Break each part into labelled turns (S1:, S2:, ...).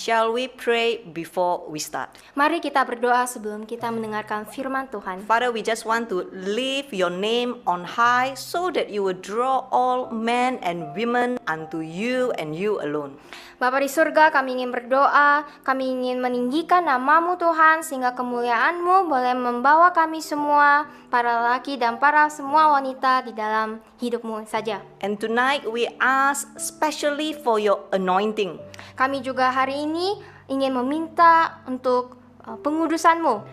S1: Shall we pray before we start?
S2: Mari kita berdoa sebelum kita mendengarkan firman Tuhan.
S1: Father, we just want to lift your name on high so that you will draw all men and women unto you and you alone.
S2: Bapa di surga, kami ingin berdoa, kami ingin meninggikan nama-Mu Tuhan, sehingga kemuliaan-Mu boleh membawa kami semua, para lelaki dan para semua wanita di dalam hidup-Mu saja.
S1: And tonight we ask specially for your anointing.
S2: Kami juga hari ini ingin meminta untuk pengudusan-Mu.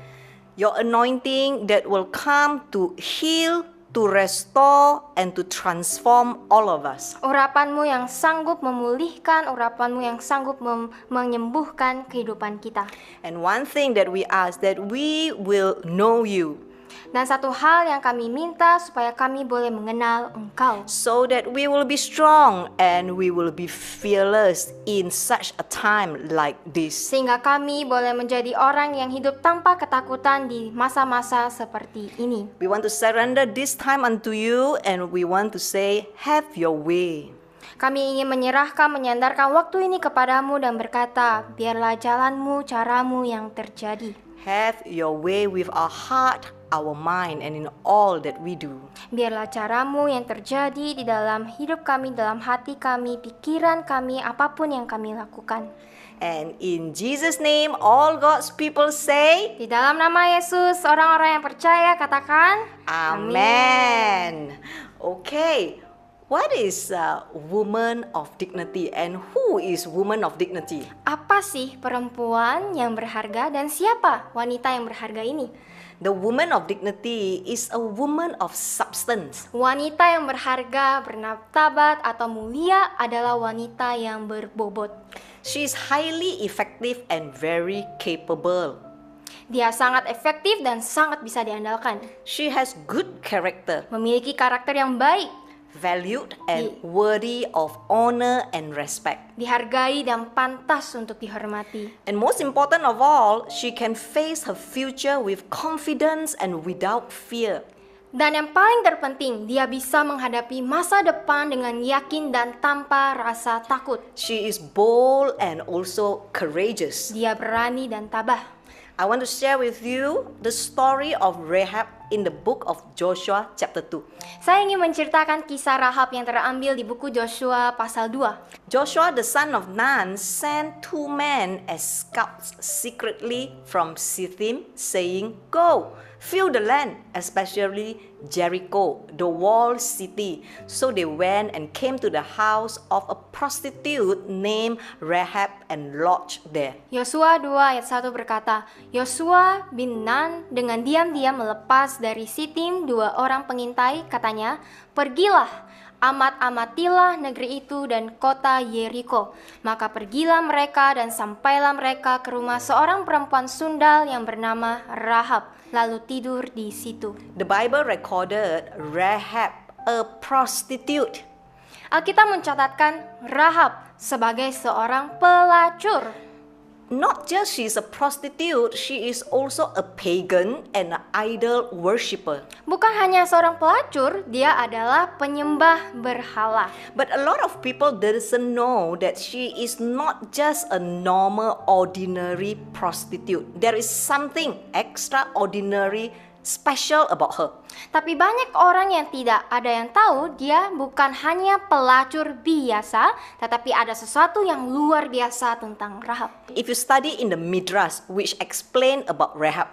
S1: Your anointing that will come to heal, to restore, and to transform all of us.
S2: Urapan-Mu yang sanggup memulihkan, urapan-Mu yang sanggup menyembuhkan kehidupan kita.
S1: And one thing that we ask, that we will know you,
S2: Dan satu hal yang kami minta supaya kami boleh mengenal Engkau,
S1: so that we will be strong and we will be fearless in such a time like this.
S2: sehingga kami boleh menjadi orang yang hidup tanpa ketakutan di masa-masa seperti ini.
S1: We want to surrender this time unto you and we want to say, have your way.
S2: Kami ingin menyerahkan, menyandarkan waktu ini kepadamu dan berkata, biarlah jalan-Mu, cara-Mu yang terjadi.
S1: Have your way with our heart, our mind, and in all that we do.
S2: Biarlah cara-Mu yang terjadi di dalam hidup kami, dalam hati kami, pikiran kami, apapun yang kami lakukan.
S1: And in Jesus' name, all God's people say,
S2: Di dalam nama Yesus, orang-orang yang percaya katakan,
S1: Amen. Okay, what is a woman of dignity and who is woman of dignity?
S2: Apa sih perempuan yang berharga dan siapa wanita yang berharga ini?
S1: The woman of dignity is a woman of substance.
S2: Wanita yang berharga, bermartabat atau mulia adalah wanita yang berbobot.
S1: She is highly effective and very capable.
S2: Dia sangat efektif dan sangat bisa diandalkan.
S1: She has good character,
S2: Memiliki karakter yang baik,
S1: valued and worthy of honor and respect.
S2: dihargai dan pantas untuk dihormati.
S1: And most important of all, she can face her future with confidence and without fear.
S2: Dan yang paling terpenting, dia bisa menghadapi masa depan dengan yakin dan tanpa rasa takut.
S1: She is bold and also courageous.
S2: Dia berani dan tabah.
S1: I want to share with you the story of Rahab in the book of Joshua chapter 2.
S2: Saya ingin menceritakan kisah Rahab yang terambil di buku Joshua pasal 2.
S1: Joshua the son of Nun sent 2 men as scouts secretly from Shittim, saying, Go, fill the land, especially Jericho, the walled city. So they went and came to the house of a prostitute named Rahab and lodged there.
S2: Yosua 2 ayat 1 berkata, Yosua bin Nun dengan diam-diam melepas dari Sitim 2 orang pengintai, katanya, Pergilah, amat-amatilah negeri itu dan kota Yeriko. Maka pergilah mereka dan sampailah mereka ke rumah seorang perempuan sundal yang bernama Rahab, lalu tidur di situ.
S1: The Bible recorded Rahab, a prostitute.
S2: Alkitab mencatatkan Rahab sebagai seorang pelacur.
S1: Not just she is a prostitute, she is also a pagan and an idol worshipper.
S2: Bukan hanya seorang pelacur, dia adalah penyembah berhala.
S1: But a lot of people doesn't know that she is not just a normal, ordinary prostitute. There is something extraordinary, special about her.
S2: Tapi banyak orang yang tidak ada yang tahu dia bukan hanya pelacur biasa, tetapi ada sesuatu yang luar biasa tentang Rahab.
S1: If you study in the Midrash, which explain about Rahab,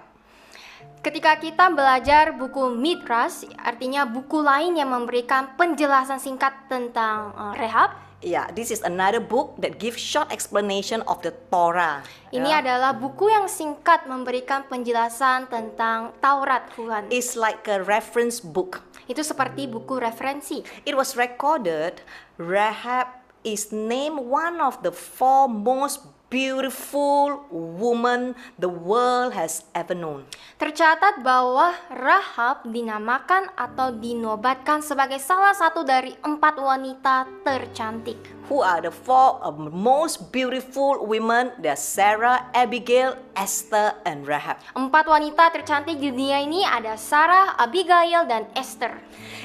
S2: Ketika kita belajar buku Midrash, artinya buku lain yang memberikan penjelasan singkat tentang Rahab.
S1: yeah, this is another book that gives short explanation of the Torah.
S2: Ini adalah buku yang singkat memberikan penjelasan tentang Taurat Tuhan.
S1: It's like a reference book.
S2: Itu seperti buku referensi.
S1: It was recorded Rahab is named one of the 4 most beautiful woman the world has ever known.
S2: Tercatat bahwa Rahab dinamakan atau dinobatkan sebagai salah satu dari 4 wanita tercantik.
S1: Who are the 4 most beautiful women? They're Sarah, Abigail, Esther, and Rahab.
S2: 4 wanita tercantik di dunia ini ada Sarah, Abigail, dan Esther.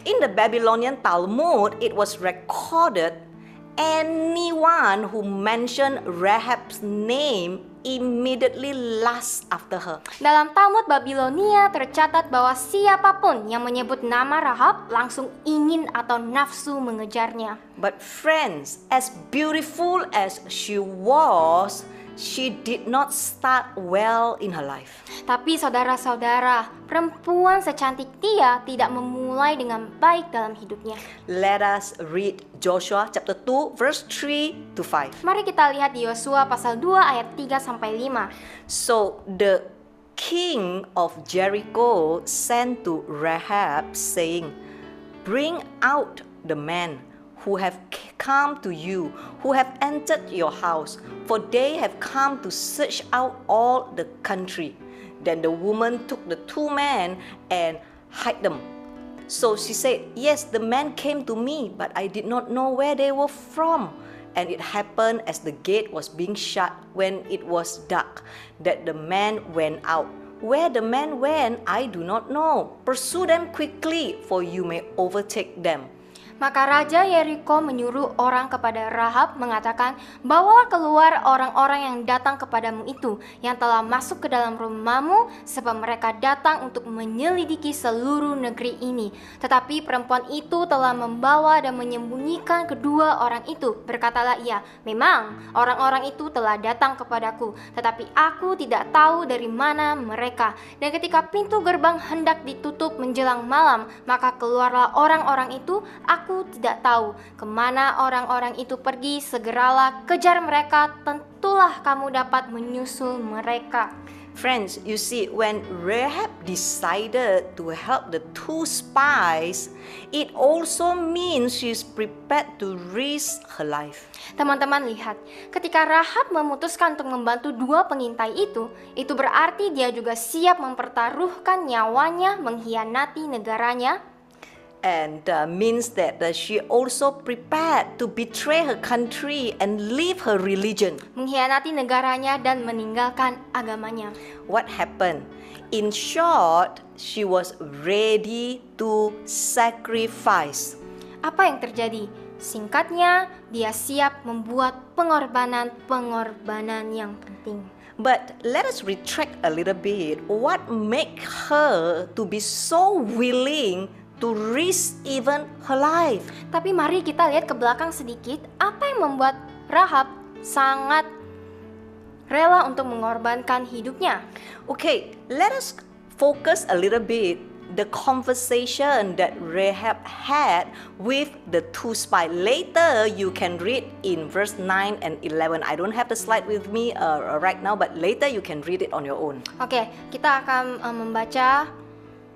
S1: In the Babylonian Talmud, it was recorded anyone who mentioned Rahab's name immediately lusts after her.
S2: Dalam Talmud Babilonia tercatat bahwa siapapun yang menyebut nama Rahab langsung ingin atau nafsu mengejarnya.
S1: But friends, as beautiful as she was, she did not start well in her life.
S2: Tapi saudara-saudara, perempuan secantik dia tidak memulai dengan baik dalam hidupnya.
S1: Let us read Joshua chapter 2 verse 3 to 5.
S2: Mari kita lihat di Yosua pasal 2 ayat 3 sampai 5.
S1: So the king of Jericho sent to Rahab, saying, "Bring out the men who have come to you, who have entered your house, for they have come to search out all the country." Then the woman took the two men and hid them. So she said, "Yes, the men came to me, but I did not know where they were from. And it happened as the gate was being shut when it was dark, that the men went out. Where the men went, I do not know. Pursue them quickly, for you may overtake them."
S2: Maka Raja Yeriko menyuruh orang kepada Rahab mengatakan, "Bawalah keluar orang-orang yang datang kepadamu itu, yang telah masuk ke dalam rumahmu, sebab mereka datang untuk menyelidiki seluruh negeri ini." Tetapi perempuan itu telah membawa dan menyembunyikan kedua orang itu. Berkatalah ia, "Memang orang-orang itu telah datang kepadaku, tetapi aku tidak tahu dari mana mereka." Dan ketika pintu gerbang hendak ditutup menjelang malam, maka keluarlah orang-orang itu. Aku tidak tahu kemana orang-orang itu pergi. Segeralah kejar mereka, tentulah kamu dapat menyusul mereka.
S1: Friends, you see, when Rahab decided to help the two spies, it also means she's prepared to risk her life.
S2: Teman-teman lihat, ketika Rahab memutuskan untuk membantu dua pengintai itu berarti dia juga siap mempertaruhkan nyawanya, mengkhianati negaranya.
S1: And means that she also prepared to betray her country and leave her religion.
S2: Mengkhianati negaranya dan meninggalkan agamanya.
S1: What happened? In short, she was ready to sacrifice.
S2: Apa yang terjadi? Singkatnya, dia siap membuat pengorbanan-pengorbanan yang penting.
S1: But let us retract a little bit. What make her to be so willing to risk even her life?
S2: Tapi mari kita lihat ke belakang sedikit, apa yang membuat Rahab sangat rela untuk mengorbankan hidupnya.
S1: Okay, let us focus a little bit the conversation that Rahab had with the two spies. Later you can read in verse 9 and 11. I don't have the slide with me right now, but later you can read it on your own.
S2: Oke, kita akan membaca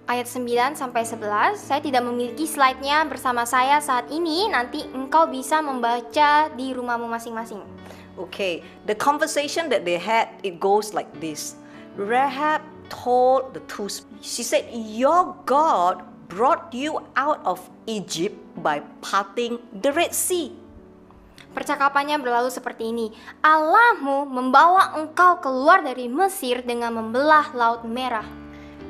S2: ayat 9 sampai 11. Saya tidak memiliki slide-nya bersama saya saat ini. Nanti engkau bisa membaca di rumahmu masing-masing.
S1: Okay, the conversation that they had, it goes like this. Rahab told the two spies, she said, "Your God brought you out of Egypt by parting the Red Sea."
S2: Percakapannya berlalu seperti ini. Allahmu membawa engkau keluar dari Mesir dengan membelah Laut Merah.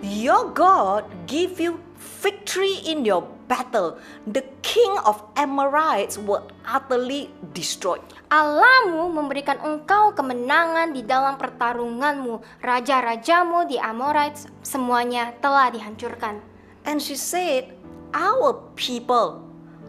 S1: Your God give you victory in your battle. The king of Amorites were utterly destroyed.
S2: Allahmu memberikan engkau kemenangan di dalam pertarunganmu. Raja-rajamu di Amorites semuanya telah dihancurkan.
S1: And she said, "Our people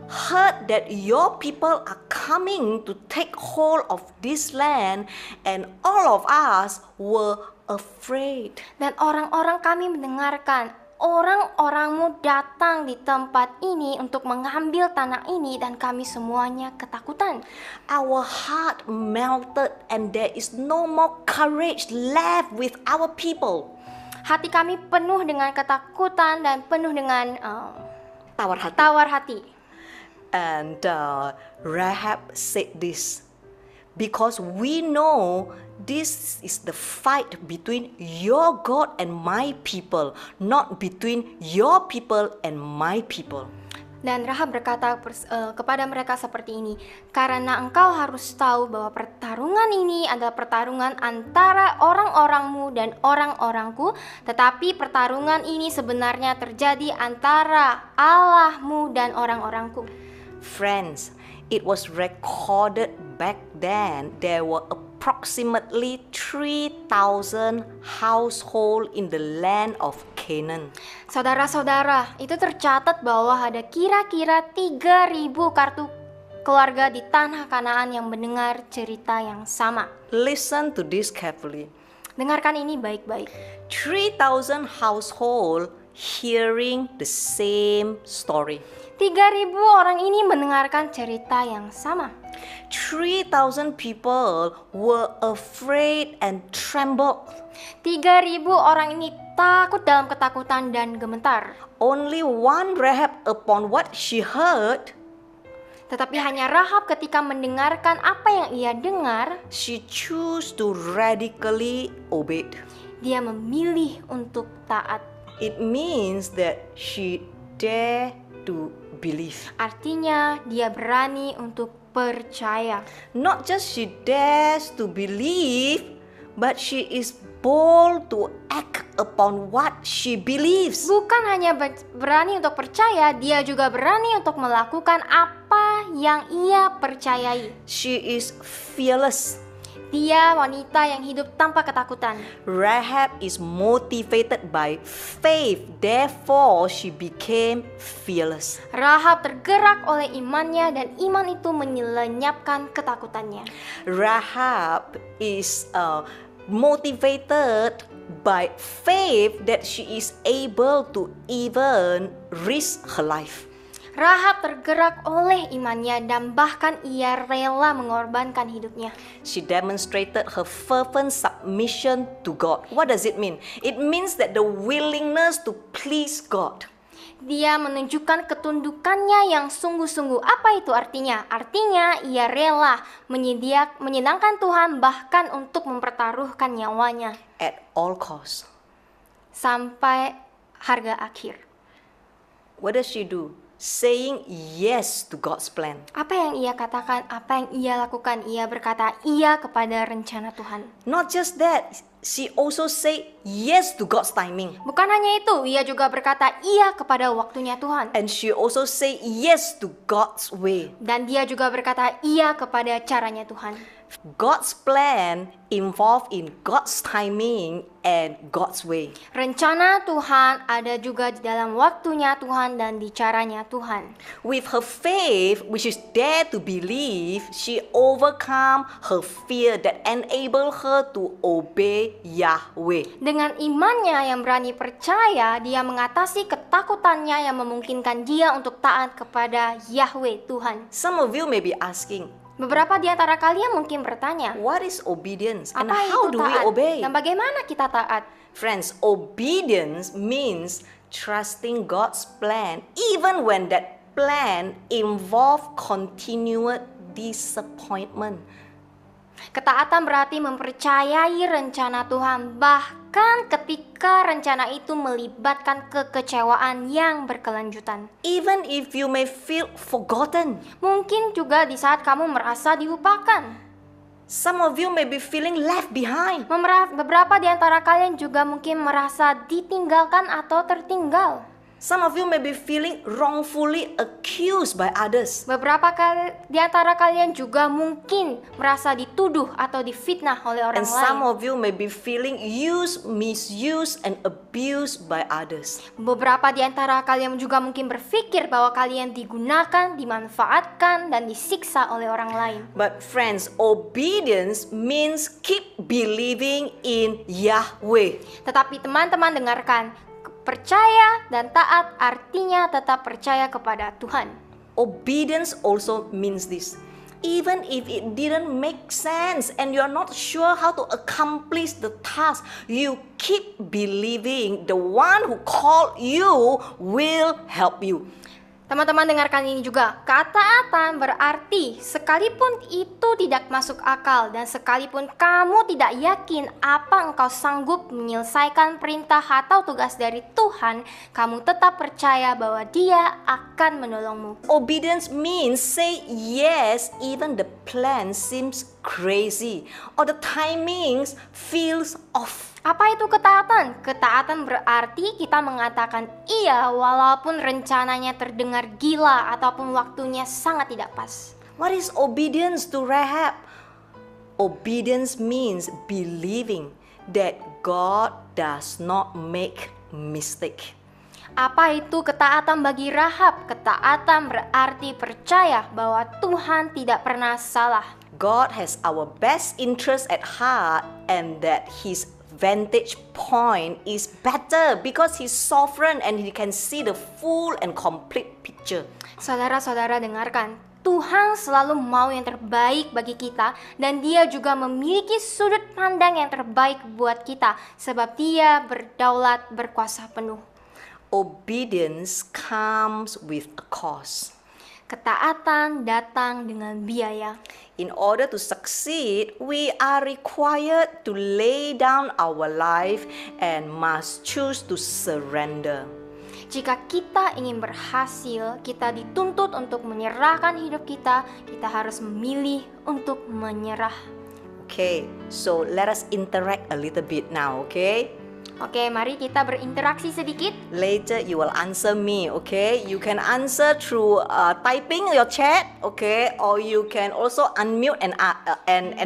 S1: heard that your people are coming to take hold of this land, and all of us were afraid."
S2: Dan orang-orang kami mendengarkan, orang-orangmu datang di tempat ini untuk mengambil tanah ini dan kami semuanya ketakutan.
S1: Our heart melted and there is no more courage left with our people.
S2: Hati kami penuh dengan ketakutan dan penuh dengan
S1: Tawar hati.
S2: hati.
S1: And Rahab said this, "Because we know this is the fight between your God and my people, not between your people and my people."
S2: Dan Rahab berkata kepada mereka seperti ini, "Karena engkau harus tahu bahwa pertarungan ini adalah pertarungan antara orang-orangmu dan orang-orangku, tetapi pertarungan ini sebenarnya terjadi antara Allahmu dan orang-orangku."
S1: Friends, It was recorded back then there were approximately 3,000 households in the land of Canaan.
S2: Saudara-saudara, itu tercatat bahwa ada kira-kira 3.000 kartu keluarga di tanah Kanaan yang mendengar cerita yang sama.
S1: Listen to this carefully.
S2: Dengarkan ini baik-baik.
S1: 3,000 households hearing the same story.
S2: 3.000 orang ini mendengarkan cerita yang sama.
S1: 3,000 people were afraid and trembled.
S2: 3.000 orang ini takut dalam ketakutan dan gemetar.
S1: Only one Rahab, upon what she heard,
S2: Tetapi hanya Rahab ketika mendengarkan apa yang ia dengar,
S1: she chose to radically obey.
S2: dia memilih untuk taat.
S1: It means that she dare to believe.
S2: Artinya dia berani untuk percaya.
S1: Not just she dares to believe, but she is bold to act upon what she believes.
S2: Bukan hanya berani untuk percaya, dia juga berani untuk melakukan apa yang ia percayai.
S1: She is fearless.
S2: Dia wanita yang hidup tanpa ketakutan.
S1: Rahab is motivated by faith, therefore she became fearless.
S2: Rahab tergerak oleh imannya dan iman itu menyelenyapkan ketakutannya.
S1: Rahab is motivated by faith that she is able to even risk her life.
S2: Rahab tergerak oleh imannya dan bahkan ia rela mengorbankan hidupnya.
S1: She demonstrated her fervent submission to God. What does it mean? It means that the willingness to please God.
S2: Dia menunjukkan ketundukannya yang sungguh-sungguh. Apa itu artinya? Artinya ia rela menyenangkan Tuhan bahkan untuk mempertaruhkan nyawanya.
S1: At all costs.
S2: Sampai harga akhir.
S1: What does she do? Saying yes to God's plan.
S2: Apa yang ia katakan, apa yang ia lakukan, ia berkata iya kepada rencana Tuhan.
S1: Not just that, she also say yes to God's timing.
S2: Bukan hanya itu, ia juga berkata iya kepada waktunya Tuhan.
S1: And she also say yes to God's way.
S2: Dan dia juga berkata iya kepada caranya Tuhan.
S1: God's plan involved in God's timing and God's way.
S2: Rencana Tuhan ada juga di dalam waktunya Tuhan dan di caranya Tuhan.
S1: With her faith, which is dare to believe, she overcome her fear that enable her to obey Yahweh.
S2: Dengan imannya yang berani percaya, dia mengatasi ketakutannya yang memungkinkan dia untuk taat kepada Yahweh Tuhan.
S1: Some of you may be asking,
S2: Beberapa di antara kalian mungkin bertanya,
S1: what is obedience and
S2: apa
S1: how
S2: itu
S1: do we
S2: taat?
S1: obey?
S2: Dan bagaimana kita taat?
S1: Friends, obedience means trusting God's plan even when that plan involves continued disappointment.
S2: Ketaatan berarti mempercayai rencana Tuhan bahkan ketika rencana itu melibatkan kekecewaan yang berkelanjutan.
S1: Even if you may feel forgotten.
S2: Mungkin juga di saat kamu merasa dilupakan.
S1: Some of you may be feeling left behind.
S2: Beberapa di antara kalian juga mungkin merasa ditinggalkan atau tertinggal.
S1: Some of you may be feeling wrongfully accused by others.
S2: Beberapa di antara kalian juga mungkin merasa dituduh atau difitnah oleh orang
S1: And some
S2: lain.
S1: of you may be feeling used, misused, and abused by others.
S2: Beberapa di antara kalian juga mungkin berpikir bahwa kalian digunakan, dimanfaatkan, dan disiksa oleh orang lain.
S1: But friends, obedience means keep believing in Yahweh.
S2: Tetapi teman-teman dengarkan, percaya dan taat artinya tetap percaya kepada Tuhan.
S1: Obedience also means this. Even if it didn't make sense and you're not sure how to accomplish the task, you keep believing the one who called you will help you.
S2: Teman-teman dengarkan ini juga, ketaatan berarti sekalipun itu tidak masuk akal dan sekalipun kamu tidak yakin apa engkau sanggup menyelesaikan perintah atau tugas dari Tuhan, kamu tetap percaya bahwa Dia akan menolongmu.
S1: Obedience means say yes even the plan seems crazy or the timings feels off.
S2: Apa itu ketaatan? Ketaatan berarti kita mengatakan iya walaupun rencananya terdengar gila ataupun waktunya sangat tidak pas.
S1: What is obedience to Rahab? Obedience means believing that God does not make mistake.
S2: Apa itu ketaatan bagi Rahab? Ketaatan berarti percaya bahwa Tuhan tidak pernah salah.
S1: God has our best interest at heart, and that His vantage point is better because He's sovereign and He can see the full and complete picture.
S2: Saudara-saudara dengarkan, Tuhan selalu mau yang terbaik bagi kita dan Dia juga memiliki sudut pandang yang terbaik buat kita sebab Dia berdaulat berkuasa penuh.
S1: Obedience comes with a cost.
S2: Ketaatan datang dengan biaya.
S1: In order to succeed, we are required to lay down our life and must choose to surrender.
S2: Jika kita ingin berhasil, kita dituntut untuk menyerahkan hidup kita, kita harus memilih untuk menyerah.
S1: Okay, so let us interact a little bit now, okay?
S2: Oke, mari kita berinteraksi sedikit.
S1: Later you will answer me, okay? You can answer through typing your chat, okay? Or you can also unmute and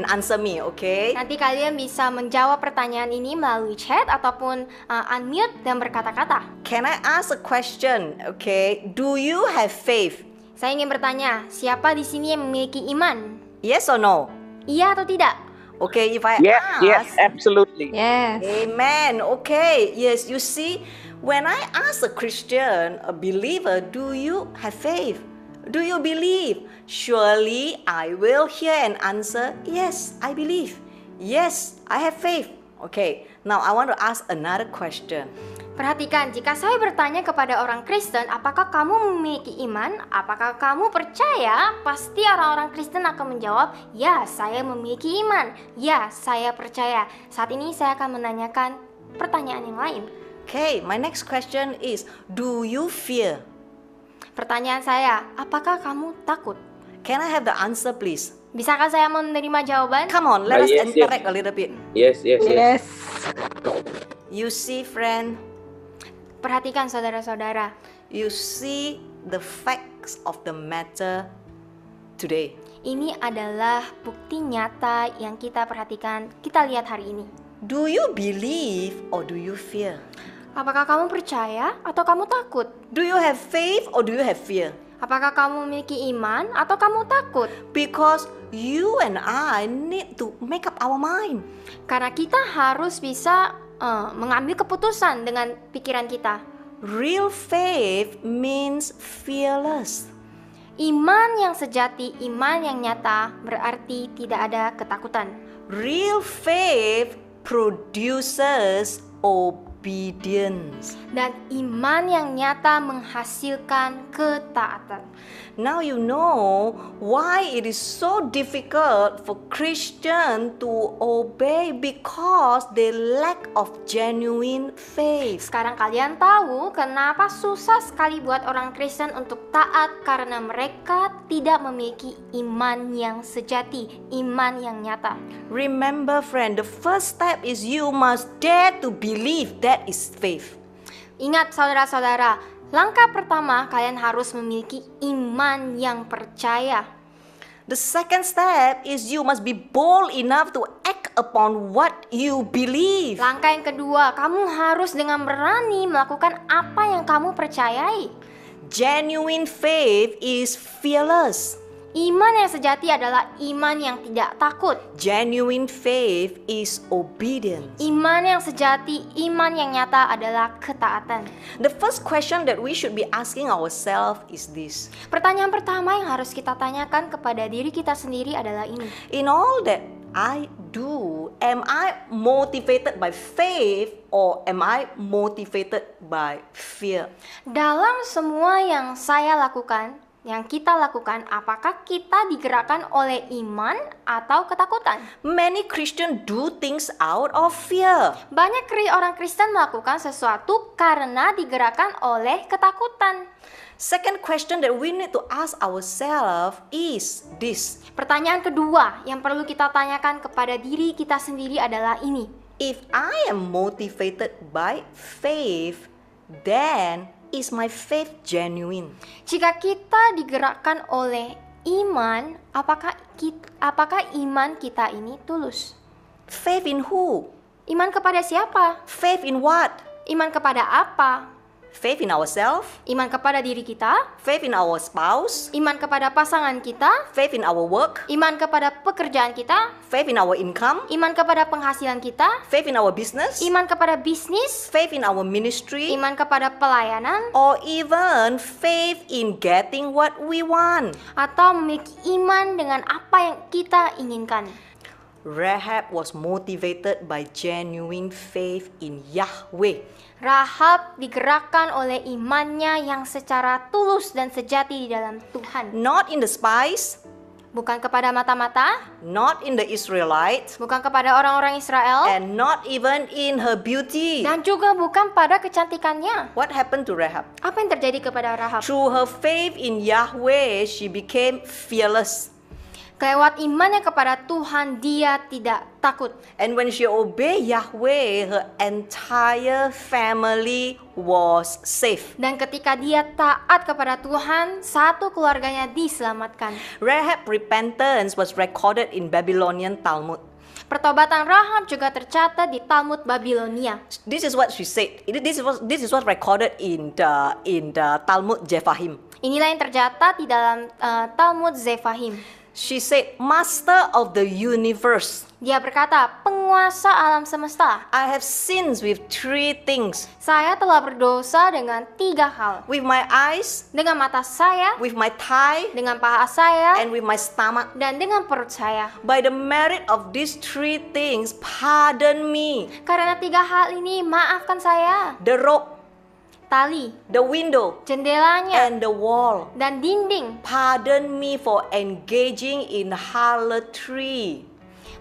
S1: answer me, okay?
S2: Nanti kalian bisa menjawab pertanyaan ini melalui chat ataupun unmute dan berkata-kata.
S1: Can I ask a question, okay? Do you have faith?
S2: Saya ingin bertanya, siapa di sini yang memiliki iman?
S1: Yes or no?
S2: Iya atau tidak?
S1: Okay, if I
S3: Yes,
S1: ask,
S3: yes, absolutely.
S4: Yes.
S1: amen. Okay, yes, you see, when I ask a Christian, a believer, do you have faith? Do you believe? Surely I will hear and answer, yes, I believe. Yes, I have faith. Okay, now I want to ask another question.
S2: Perhatikan, jika saya bertanya kepada orang Kristen, apakah kamu memiliki iman? Apakah kamu percaya? Pasti orang-orang Kristen akan menjawab, ya, saya memiliki iman. Ya, saya percaya. Saat ini saya akan menanyakan pertanyaan yang lain.
S1: Okay, my next question is, do you fear?
S2: Pertanyaan saya, apakah kamu takut?
S1: Can I have the answer, please?
S2: Bisakah saya menerima jawaban?
S1: Come on, let us
S3: Yes,
S1: interact a little bit.
S3: Yes, yes, yes.
S4: Yes.
S1: You see, friend,
S2: Perhatikan saudara-saudara,
S1: you see the facts of the matter today.
S2: ini adalah bukti nyata yang kita perhatikan, kita lihat hari ini.
S1: Do you believe or do you fear?
S2: Apakah kamu percaya atau kamu takut?
S1: Do you have faith or do you have fear?
S2: Apakah kamu memiliki iman atau kamu takut?
S1: Because you and I need to make up our mind.
S2: Karena kita harus bisa mengambil keputusan dengan pikiran kita.
S1: Real faith means fearless.
S2: Iman yang sejati, iman yang nyata berarti tidak ada ketakutan.
S1: Real faith produces obedience.
S2: Dan iman yang nyata menghasilkan ketaatan.
S1: Now you know why it is so difficult for Christians to obey, because they lack of genuine faith.
S2: Sekarang kalian tahu kenapa susah sekali buat orang Kristen untuk taat, karena mereka tidak memiliki iman yang sejati, iman yang nyata.
S1: Remember, friend, the first step is you must dare to believe. That is faith.
S2: Ingat saudara-saudara, langkah pertama kalian harus memiliki iman yang percaya.
S1: The second step is you must be bold enough to act upon what you believe.
S2: Langkah yang kedua, kamu harus dengan berani melakukan apa yang kamu percayai.
S1: Genuine faith is fearless.
S2: Iman yang sejati adalah iman yang tidak takut.
S1: Genuine faith is obedience.
S2: Iman yang sejati, iman yang nyata adalah ketaatan.
S1: The first question that we should be asking ourselves is this.
S2: Pertanyaan pertama yang harus kita tanyakan kepada diri kita sendiri adalah ini.
S1: In all that I do, am I motivated by faith or am I motivated by fear?
S2: Dalam semua yang saya lakukan, yang kita lakukan, apakah kita digerakkan oleh iman atau ketakutan?
S1: Many Christians do things out of fear.
S2: Banyak orang Kristen melakukan sesuatu karena digerakkan oleh ketakutan.
S1: Second question that we need to ask ourselves is this.
S2: Pertanyaan kedua yang perlu kita tanyakan kepada diri kita sendiri adalah ini.
S1: If I am motivated by faith, then is my faith genuine?
S2: Jika kita digerakkan oleh apakah iman kita ini tulus?
S1: Faith in who?
S2: Iman kepada siapa?
S1: Faith in what?
S2: Iman kepada apa?
S1: Faith in ourselves?
S2: Iman kepada diri kita?
S1: Faith in our spouse?
S2: Iman kepada pasangan kita?
S1: Faith in our work?
S2: Iman kepada pekerjaan kita?
S1: Faith in our income?
S2: Iman kepada penghasilan kita?
S1: Faith in our business?
S2: Iman kepada bisnis?
S1: Faith in our ministry?
S2: Iman kepada pelayanan?
S1: Or even faith in getting what we want?
S2: Atau memiliki iman dengan apa yang kita inginkan?
S1: Rahab was motivated by genuine faith in Yahweh.
S2: Rahab digerakkan oleh imannya yang secara tulus dan sejati di dalam Tuhan.
S1: Not in the spies,
S2: Bukan kepada mata-mata,
S1: not in the Israelites,
S2: bukan kepada orang-orang Israel,
S1: and not even in her beauty.
S2: dan juga bukan pada kecantikannya.
S1: What happened to Rahab?
S2: Apa yang terjadi kepada Rahab?
S1: Through her faith in Yahweh, she became fearless.
S2: Kelewat imannya kepada Tuhan, dia tidak takut.
S1: And when she obeyed Yahweh, her entire family was safe.
S2: Dan ketika dia taat kepada Tuhan, satu keluarganya diselamatkan.
S1: Rahab's repentance was recorded in Babylonian Talmud.
S2: Pertobatan Rahab juga tercatat di Talmud Babilonia.
S1: This is what she said. This is what recorded in the Talmud Zephahim.
S2: Inilah yang tercatat di dalam Talmud Zephahim.
S1: She said, "Master of the universe,
S2: Dia berkata, penguasa alam semesta,
S1: I have sinned with three things.
S2: saya telah berdosa dengan 3 hal.
S1: With my eyes,
S2: Dengan mata saya,
S1: with my thigh,
S2: dengan paha saya,
S1: and with my stomach.
S2: dan dengan perut saya.
S1: By the merit of these three things, pardon me.
S2: Karena 3 hal ini, maafkan saya.
S1: The rope,
S2: Tali,
S1: the window,
S2: jendelanya,
S1: and the wall.
S2: dan dinding.
S1: Pardon me for engaging in harlotry."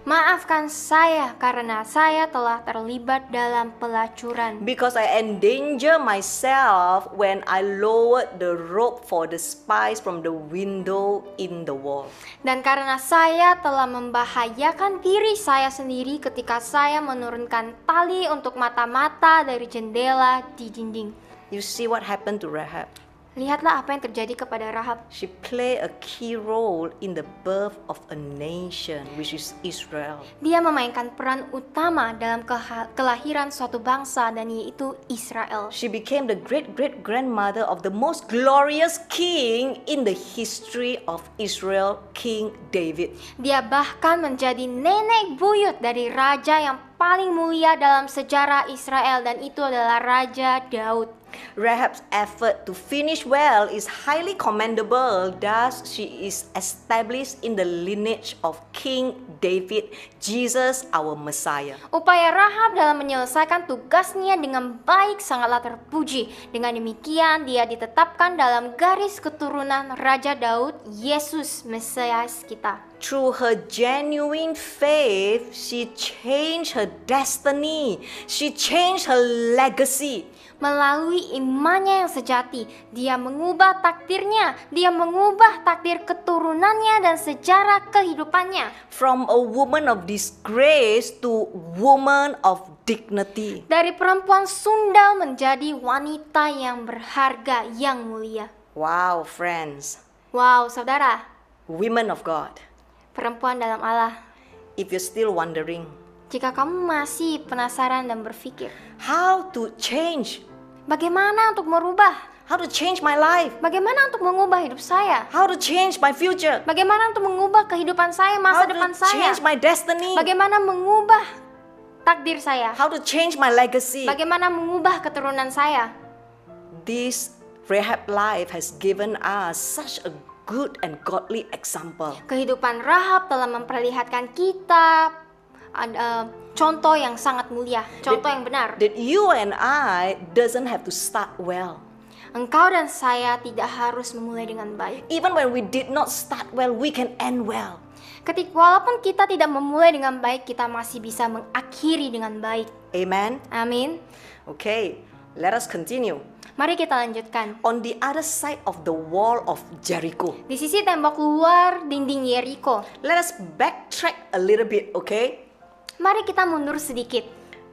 S2: Maafkan saya karena saya telah terlibat dalam pelacuran.
S1: Because I endanger myself when I lowered the rope for the spies from the window in the wall.
S2: Dan karena saya telah membahayakan diri saya sendiri ketika saya menurunkan tali untuk mata-mata dari jendela di dinding.
S1: You see what happened to Rahab?
S2: Lihatlah apa yang terjadi kepada Rahab.
S1: She played a key role in the birth of a nation, which is Israel.
S2: Dia memainkan peran utama dalam kelahiran suatu bangsa, dan yaitu Israel.
S1: She became the great-great-grandmother of the most glorious king in the history of Israel, King David.
S2: Dia bahkan menjadi nenek buyut dari raja yang paling mulia dalam sejarah Israel, dan itu adalah Raja Daud.
S1: Rahab's effort to finish well is highly commendable, thus she is established in the lineage of King David, Jesus our Messiah.
S2: Upaya Rahab dalam menyelesaikan tugasnya dengan baik sangatlah terpuji. Dengan demikian, dia ditetapkan dalam garis keturunan Raja Daud, Yesus Mesias kita.
S1: Through her genuine faith, she changed her destiny. She changed her legacy.
S2: Melalui imannya yang sejati, dia mengubah takdirnya, dia mengubah takdir keturunannya dan sejarah kehidupannya.
S1: From a woman of disgrace to woman of dignity.
S2: Dari perempuan sundal menjadi wanita yang berharga, yang mulia.
S1: Wow, friends.
S2: Wow, saudara,
S1: Women of God.
S2: perempuan dalam Allah.
S1: If you're still wondering,
S2: Jika kamu masih penasaran dan berpikir,
S1: how to change?
S2: bagaimana untuk merubah?
S1: How to change my life?
S2: Bagaimana untuk mengubah hidup saya?
S1: How to change my future?
S2: Bagaimana untuk mengubah kehidupan saya,
S1: How
S2: masa depan
S1: to
S2: saya?
S1: change my destiny?
S2: Bagaimana mengubah takdir saya?
S1: How to change my legacy?
S2: Bagaimana mengubah keturunan saya?
S1: This Rahab life has given us such a good and godly example.
S2: Kehidupan Rahab telah memperlihatkan kita contoh yang sangat mulia, contoh yang benar.
S1: That you and I doesn't have to start well.
S2: Engkau dan saya tidak harus memulai dengan baik.
S1: Even when we did not start well, we can end well.
S2: Walaupun kita tidak memulai dengan baik, kita masih bisa mengakhiri dengan baik.
S1: Amen.
S2: Amin.
S1: Okay, let us continue.
S2: Mari kita lanjutkan.
S1: On the other side of the wall of Jericho.
S2: Di sisi tembok luar dinding Yeriko.
S1: Let us backtrack a little bit, okay?
S2: Mari kita mundur sedikit.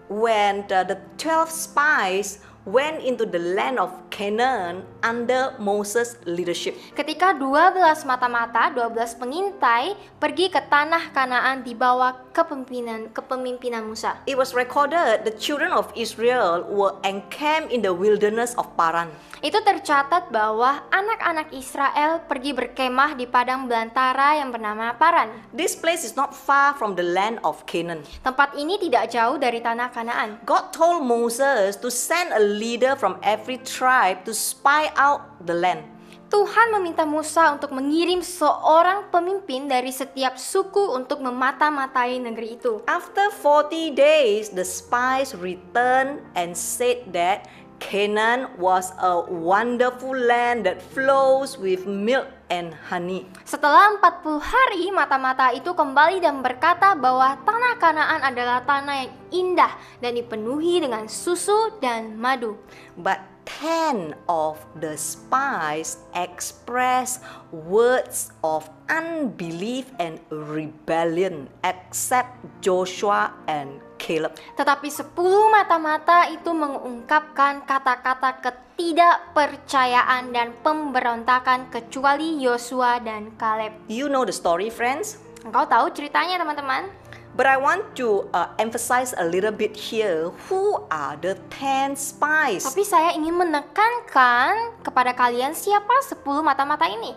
S1: When the 12 spies went into the land of Canaan under Moses' leadership.
S2: Ketika 12 mata-mata, 12 pengintai pergi ke tanah Kanaan di bawah kepemimpinan Musa.
S1: It was recorded the children of Israel were encamped in the wilderness of Paran.
S2: Itu tercatat bahwa anak-anak Israel pergi berkemah di padang belantara yang bernama Paran.
S1: This place is not far from the land of Canaan.
S2: Tempat ini tidak jauh dari tanah Kanaan.
S1: God told Moses to send a leader from every tribe to spy out the land.
S2: Tuhan meminta Musa untuk mengirim seorang pemimpin dari setiap suku untuk memata-matai negeri itu.
S1: After 40 days, the spies returned and said that Canaan was a wonderful land that flows with milk and honey.
S2: Setelah 40 hari, mata-mata itu kembali dan berkata bahwa tanah Kanaan adalah tanah yang indah dan dipenuhi dengan susu dan madu.
S1: But 10 of the spies expressed words of unbelief and rebellion except Joshua and Caleb.
S2: Tetapi 10 mata-mata itu mengungkapkan kata-kata ketidakpercayaan dan pemberontakan kecuali Yosua dan Kaleb.
S1: You know the story, friends?
S2: Engkau tahu ceritanya, teman-teman?
S1: But I want to emphasize a little bit here, who are the 10 spies?
S2: Tapi saya ingin menekankan kepada kalian siapa 10 mata-mata ini.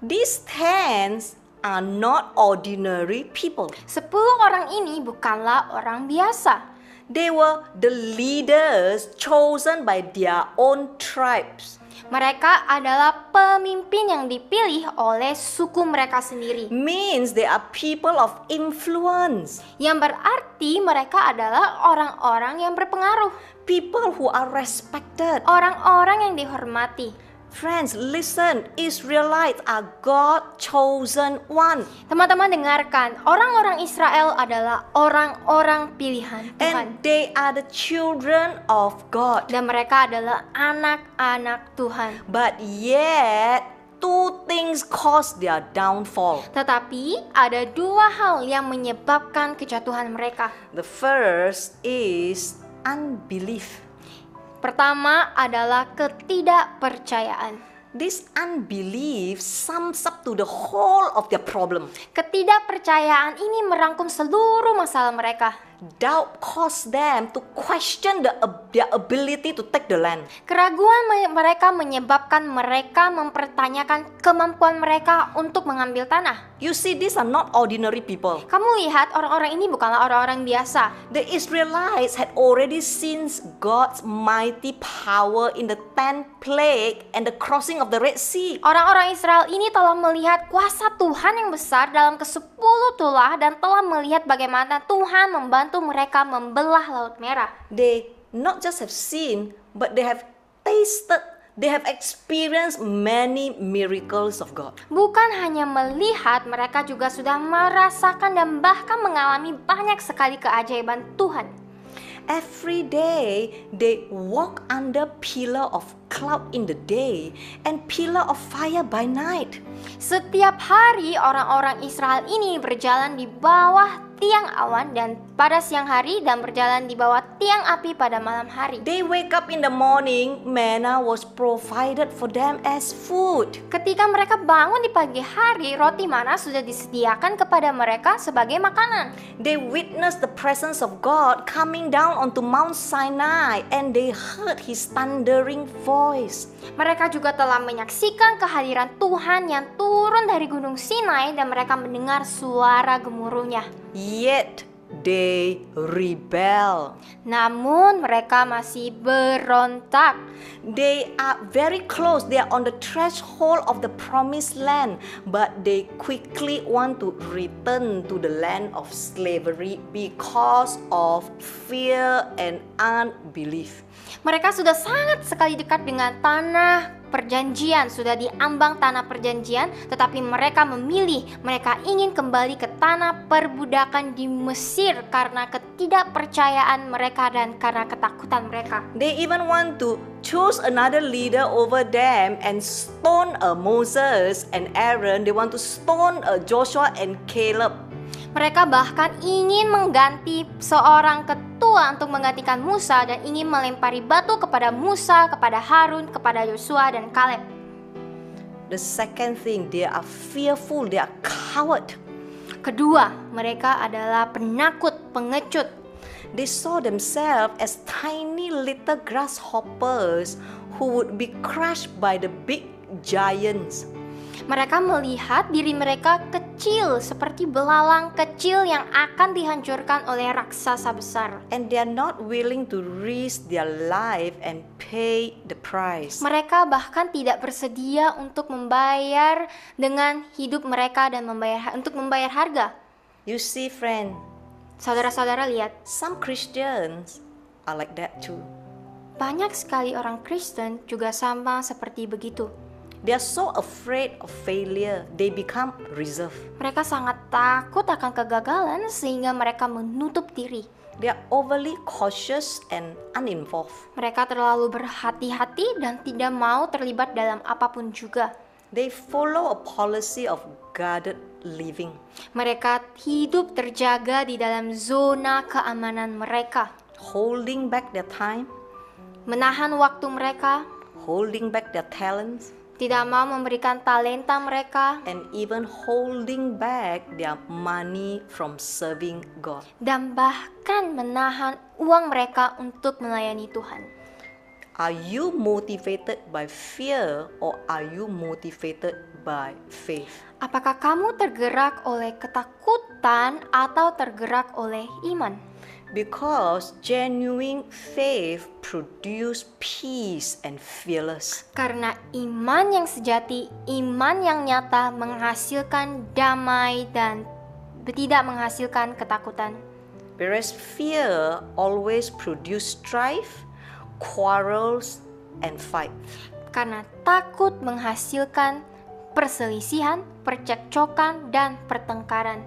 S1: These 10 are not ordinary people.
S2: 10 orang ini bukanlah orang biasa.
S1: They were the leaders chosen by their own tribes.
S2: Mereka adalah pemimpin yang dipilih oleh suku mereka sendiri.
S1: Means they are people of influence.
S2: Yang berarti mereka adalah orang-orang yang berpengaruh.
S1: People who are respected.
S2: Orang-orang yang dihormati.
S1: Friends, listen, Israelites are God chosen one.
S2: Teman-teman dengarkan, orang-orang Israel adalah orang-orang pilihan Tuhan.
S1: And they are the children of God.
S2: Dan mereka adalah anak-anak Tuhan.
S1: But yet, two things caused their downfall.
S2: Tetapi ada dua hal yang menyebabkan kejatuhan mereka.
S1: The first is unbelief.
S2: Pertama adalah ketidakpercayaan.
S1: This unbelief sums up to the whole of their problem.
S2: Ketidakpercayaan ini merangkum seluruh masalah mereka.
S1: Doubt caused them to question their ability to take the land.
S2: Keraguan mereka menyebabkan mereka mempertanyakan kemampuan mereka untuk mengambil tanah.
S1: You see, these are not ordinary people.
S2: Kamu lihat, orang-orang ini bukanlah orang-orang biasa.
S1: The Israelites had already seen God's mighty power in the 10th plague and the crossing of the Red Sea.
S2: Orang-orang Israel ini telah melihat kuasa Tuhan yang besar dalam ke-10 tulah dan telah melihat bagaimana Tuhan membantu mereka membelah Laut Merah.
S1: They not just have seen, but they have tasted. They have experienced many miracles of God.
S2: Bukan hanya melihat, mereka juga sudah merasakan dan bahkan mengalami banyak sekali keajaiban Tuhan.
S1: Every day they walk under pillar of cloud in the day and pillar of fire by night.
S2: Setiap hari orang-orang Israel ini berjalan di bawah tiang awan dan pada siang hari dan berjalan di bawah tiang api pada malam hari.
S1: They wake up in the morning, manna was provided for them as food.
S2: Ketika mereka bangun di pagi hari, roti mana sudah disediakan kepada mereka sebagai makanan.
S1: They witnessed the presence of God coming down onto Mount Sinai and they heard his thundering voice.
S2: Mereka juga telah menyaksikan kehadiran Tuhan yang turun dari Gunung Sinai dan mereka mendengar suara gemuruhnya.
S1: Yet they rebel.
S2: Namun mereka masih berontak.
S1: They are very close. They are on the threshold of the promised land, but they quickly want to return to the land of slavery because of fear and unbelief.
S2: Mereka sudah sangat sekali dekat dengan tanah perjanjian, sudah di ambang tanah perjanjian, tetapi mereka ingin kembali ke tanah perbudakan di Mesir karena ketidakpercayaan mereka dan karena ketakutan mereka.
S1: They even want to choose another leader over them and stone Moses and Aaron. They want to stone Joshua and Caleb.
S2: Mereka bahkan ingin mengganti seorang ketua untuk menggantikan Musa dan ingin melempari batu kepada Musa, kepada Harun, kepada Yosua dan Kaleb.
S1: The second thing, they are fearful, they are coward.
S2: Kedua, mereka adalah penakut, pengecut.
S1: They saw themselves as tiny little grasshoppers who would be crushed by the big giants.
S2: Mereka melihat diri mereka kecil seperti belalang kecil yang akan dihancurkan oleh raksasa besar.
S1: And they are not willing to risk their life and pay the price.
S2: Mereka bahkan tidak bersedia untuk membayar dengan hidup mereka dan untuk membayar harga.
S1: You see, friend,
S2: Saudara-saudara lihat,
S1: some Christians are like that too.
S2: banyak sekali orang Kristen juga sama seperti begitu.
S1: They are so afraid of failure, they become reserved.
S2: Mereka sangat takut akan kegagalan sehingga mereka menutup diri.
S1: They are overly cautious and uninvolved.
S2: Mereka terlalu berhati-hati dan tidak mau terlibat dalam apapun juga.
S1: They follow a policy of guarded living.
S2: Mereka hidup terjaga di dalam zona keamanan mereka,
S1: Holding back their time,
S2: menahan waktu mereka,
S1: holding back their talents,
S2: tidak mau memberikan talenta mereka,
S1: and even holding back their money from serving God.
S2: dan bahkan menahan uang mereka untuk melayani Tuhan.
S1: Are you motivated by fear or are you motivated by faith?
S2: Apakah kamu tergerak oleh ketakutan atau tergerak oleh iman?
S1: Because genuine faith produce peace and fearless.
S2: Karena iman yang sejati, iman yang nyata menghasilkan damai dan tidak menghasilkan ketakutan.
S1: Whereas fear always produce strife, quarrels, and fight.
S2: Karena takut menghasilkan perselisihan, percekcokan, dan pertengkaran.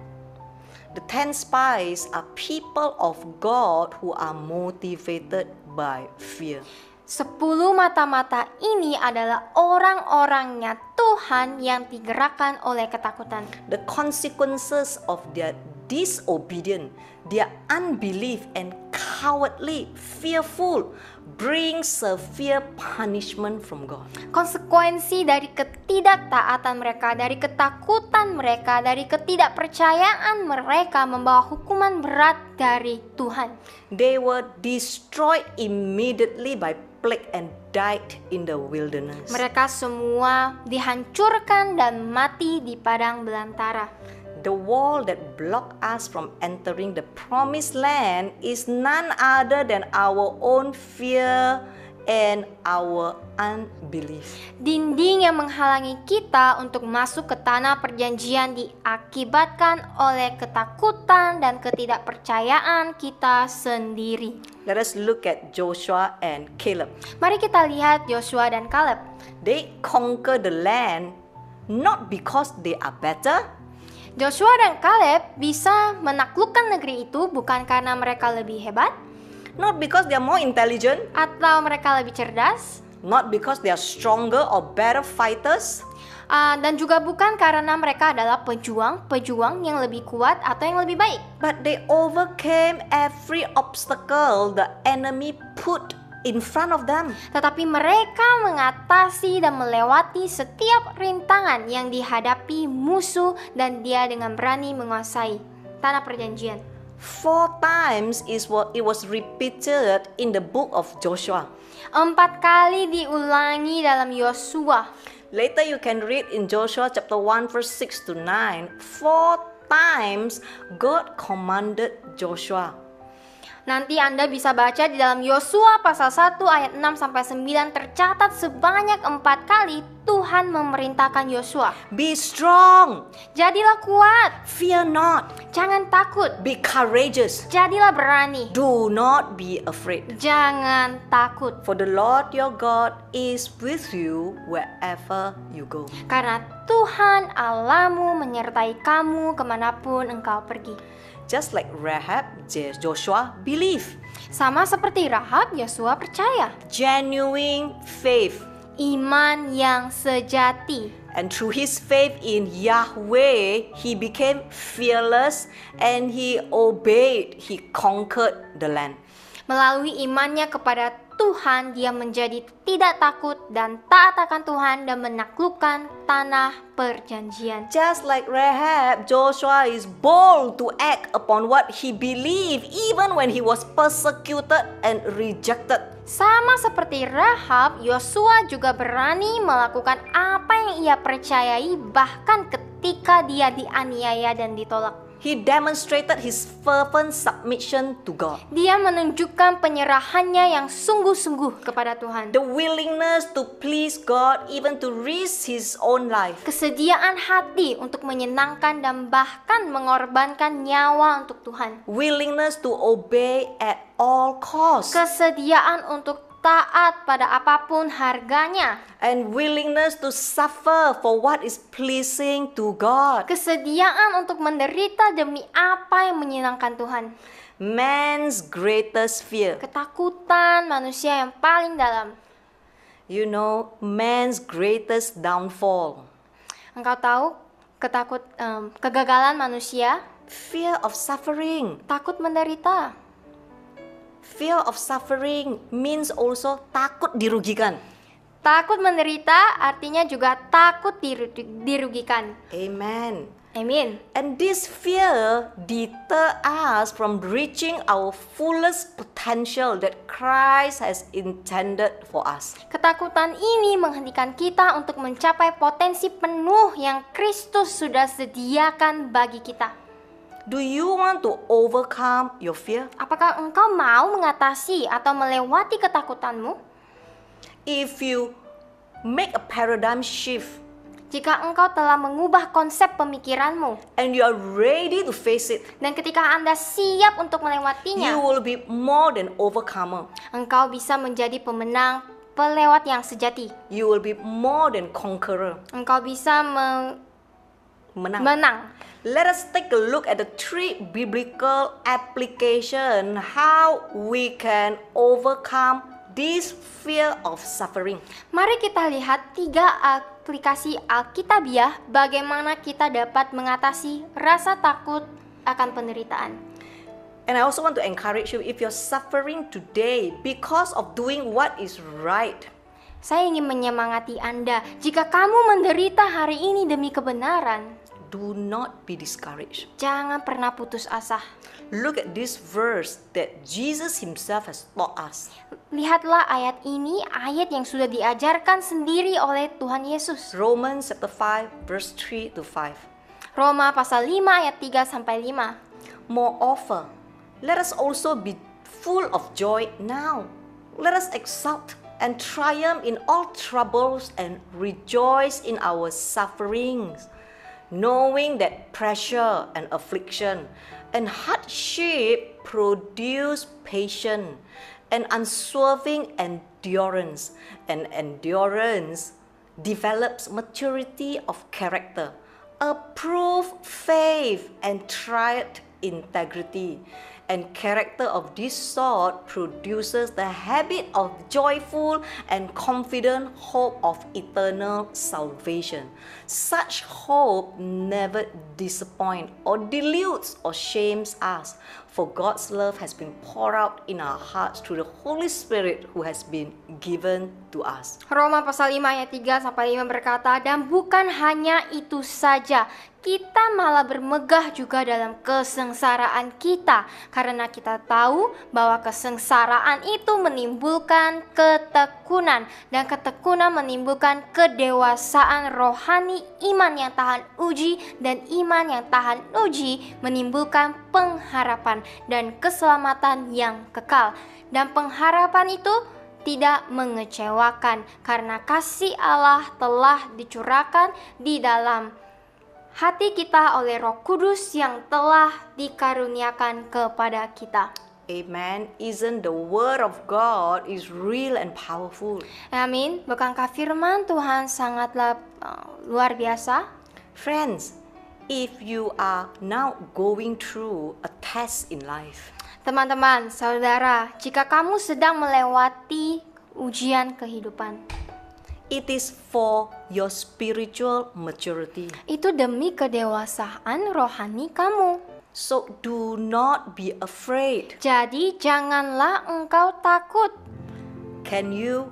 S1: The 10 spies are people of God who are motivated by fear.
S2: 10 mata-mata ini adalah orang-orangnya Tuhan yang digerakkan oleh ketakutan.
S1: The consequences of their disobedience, their unbelief and cowardly, fearful, bring severe punishment from God.
S2: Konsekuensi dari ketidaktaatan mereka, dari ketakutan mereka, dari ketidakpercayaan mereka membawa hukuman berat dari Tuhan.
S1: They were destroyed immediately by plague and died in the wilderness.
S2: Mereka semua dihancurkan dan mati di padang belantara.
S1: The wall that blocked us from entering the promised land is none other than our own fear and our unbelief.
S2: Dinding yang menghalangi kita untuk masuk ke tanah perjanjian diakibatkan oleh ketakutan dan ketidakpercayaan kita sendiri.
S1: Let us look at Joshua and Caleb.
S2: Mari kita lihat Yosua dan Kaleb.
S1: They conquer the land not because they are better,
S2: Joshua dan Kaleb bisa menaklukkan negeri itu bukan karena mereka lebih hebat,
S1: not because they are more intelligent,
S2: atau mereka lebih cerdas,
S1: not because they are stronger or better fighters,
S2: dan juga bukan karena mereka adalah pejuang yang lebih kuat atau yang lebih baik.
S1: but they overcame every obstacle the enemy put in front of them.
S2: Tetapi mereka mengatasi dan melewati setiap rintangan yang dihadapi musuh dan dia dengan berani menguasai tanah perjanjian.
S1: 4 times is what it was repeated in the book of Joshua.
S2: 4 kali diulangi dalam Yosua.
S1: Later you can read in Joshua chapter 1 verse 6 to 9. 4 times God commanded Joshua.
S2: Nanti Anda bisa baca di dalam Yosua pasal 1 ayat 6 sampai 9 tercatat sebanyak 4 kali Tuhan memerintahkan Yosua.
S1: Be strong,
S2: Jadilah kuat,
S1: fear not,
S2: jangan takut,
S1: be courageous,
S2: jadilah berani,
S1: do not be afraid.
S2: jangan takut.
S1: For the Lord your God is with you wherever you go.
S2: Karena Tuhan Allahmu menyertai kamu kemanapun engkau pergi.
S1: Just like Rahab, Joshua believe.
S2: Sama seperti Rahab, Yosua percaya.
S1: Genuine faith.
S2: Iman yang sejati.
S1: And through his faith in Yahweh, he became fearless and he obeyed, he conquered the land.
S2: Melalui imannya kepada Tuhan, dia menjadi tidak takut dan taat akan Tuhan dan menaklukkan tanah perjanjian.
S1: Just like Rahab, Joshua is bold to act upon what he believed even when he was persecuted and rejected.
S2: Sama seperti Rahab, Yosua juga berani melakukan apa yang ia percayai bahkan ketika dia dianiaya dan ditolak.
S1: He demonstrated his fervent submission to God.
S2: Dia menunjukkan penyerahannya yang sungguh-sungguh kepada Tuhan.
S1: The willingness to please God even to risk his own life.
S2: Kesediaan hati untuk menyenangkan dan bahkan mengorbankan nyawa untuk Tuhan.
S1: Willingness to obey at all costs.
S2: Kesediaan untuk taat pada apapun harganya.
S1: And willingness to suffer for what is pleasing to God.
S2: Kesediaan untuk menderita demi apa yang menyenangkan Tuhan.
S1: Man's greatest fear.
S2: Ketakutan manusia yang paling dalam.
S1: You know, man's greatest downfall.
S2: Engkau tahu kegagalan manusia?
S1: Fear of suffering.
S2: Takut menderita.
S1: Fear of suffering means also takut dirugikan.
S2: Takut menderita artinya juga takut dirugikan.
S1: Amen.
S2: Amin.
S1: And this fear deter us from reaching our fullest potential that Christ has intended for us.
S2: Ketakutan ini menghentikan kita untuk mencapai potensi penuh yang Kristus sudah sediakan bagi kita.
S1: Do you want to overcome your fear?
S2: Apakah engkau mau mengatasi atau melewati ketakutanmu?
S1: If you make a paradigm shift
S2: Jika engkau telah mengubah konsep pemikiranmu
S1: and you are ready to face it,
S2: dan ketika Anda siap untuk
S1: you
S2: melewatinya,
S1: will be more than overcomer.
S2: engkau bisa menjadi pemenang, pelewat yang sejati.
S1: You will be more than conqueror.
S2: Engkau bisa
S1: Menang.
S2: menang.
S1: Let us take a look at the three biblical application how we can overcome this fear of suffering.
S2: Mari kita lihat 3 aplikasi Alkitabiah bagaimana kita dapat mengatasi rasa takut akan penderitaan.
S1: And I also want to encourage you, if you're suffering today because of doing what is right,
S2: Saya ingin menyemangati Anda, jika kamu menderita hari ini demi kebenaran,
S1: do not be discouraged.
S2: jangan pernah putus asa.
S1: Look at this verse that Jesus himself has taught us.
S2: Lihatlah ayat ini, ayat yang sudah diajarkan sendiri oleh Tuhan Yesus.
S1: Romans chapter 5 verse 3 to 5.
S2: Roma pasal 5 ayat 3 sampai 5.
S1: Moreover, let us also be full of joy now. Let us exult and triumph in all troubles and rejoice in our sufferings, knowing that pressure and affliction and hardship produce patience and unswerving endurance, and endurance develops maturity of character, approve faith and tried integrity. And character of this sort produces the habit of joyful and confident hope of eternal salvation. Such hope never disappoints or deludes or shames us, for God's love has been poured out in our hearts through the Holy Spirit who has been given to us.
S2: Roma pasal 5 ayat 3 sampai 5 berkata, dan bukan hanya itu saja, kita malah bermegah juga dalam kesengsaraan kita, karena kita tahu bahwa kesengsaraan itu menimbulkan ketekunan, dan ketekunan menimbulkan kedewasaan rohani, iman yang tahan uji, dan iman yang tahan uji menimbulkan pengharapan dan keselamatan yang kekal. Dan pengharapan itu tidak mengecewakan, karena kasih Allah telah dicurahkan di dalam hati kita oleh Roh Kudus yang telah dikaruniakan kepada kita.
S1: Amen. Isn't the word of God is real and powerful?
S2: Amin. Bukankah firman Tuhan sangatlah luar biasa?
S1: Friends, if you are now going through a test in life,
S2: Teman-teman, saudara, jika kamu sedang melewati ujian kehidupan,
S1: It is for your spiritual maturity.
S2: Itu demi kedewasaan rohani kamu.
S1: So do not be afraid.
S2: Jadi janganlah engkau takut.
S1: Can you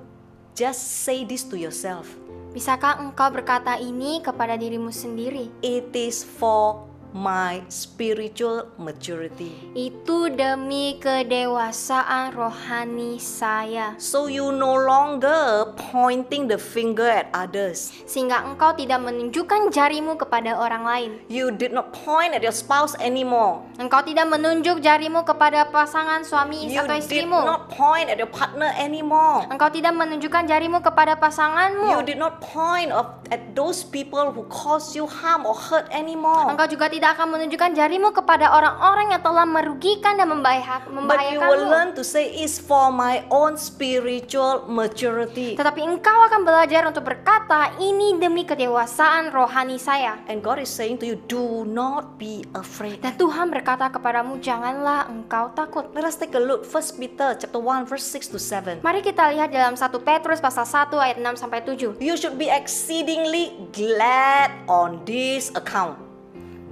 S1: just say this to yourself?
S2: Bisakah engkau berkata ini kepada dirimu sendiri?
S1: It is for my spiritual maturity.
S2: Itu demi kedewasaan rohani saya.
S1: So you no longer pointing the finger at others.
S2: Sehingga engkau tidak menunjukkan jarimu kepada orang lain.
S1: You did not point at your spouse anymore.
S2: Engkau tidak menunjuk jarimu kepada pasangan suami
S1: You
S2: atau
S1: did
S2: istrimu.
S1: not point at your partner anymore.
S2: Engkau tidak menunjukkan jarimu kepada
S1: You
S2: pasanganmu.
S1: did not point at those people who caused you harm or hurt anymore.
S2: Engkau juga tidak akan menunjukkan jarimu kepada orang-orang yang telah merugikan dan
S1: But you will
S2: membahayakanmu.
S1: learn to say it's for my own spiritual maturity.
S2: Tetapi engkau akan belajar untuk berkata, ini demi kedewasaan rohani saya.
S1: And God is saying to you, do not be afraid.
S2: Dan Tuhan berkata kepadamu, janganlah engkau takut.
S1: Let us take a look. 1 Peter chapter 1 verse 6 to 7.
S2: Mari kita lihat dalam 1 Petrus pasal 1 ayat 6 sampai 7.
S1: You should be exceedingly glad on this account.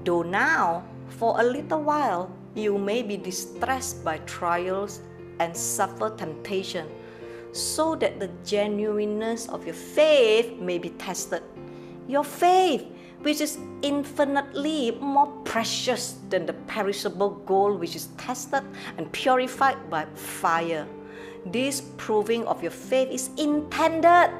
S1: Though now, for a little while, you may be distressed by trials and suffer temptation, so that the genuineness of your faith may be tested. Your faith, which is infinitely more precious than the perishable gold which is tested and purified by fire. This proving of your faith is intended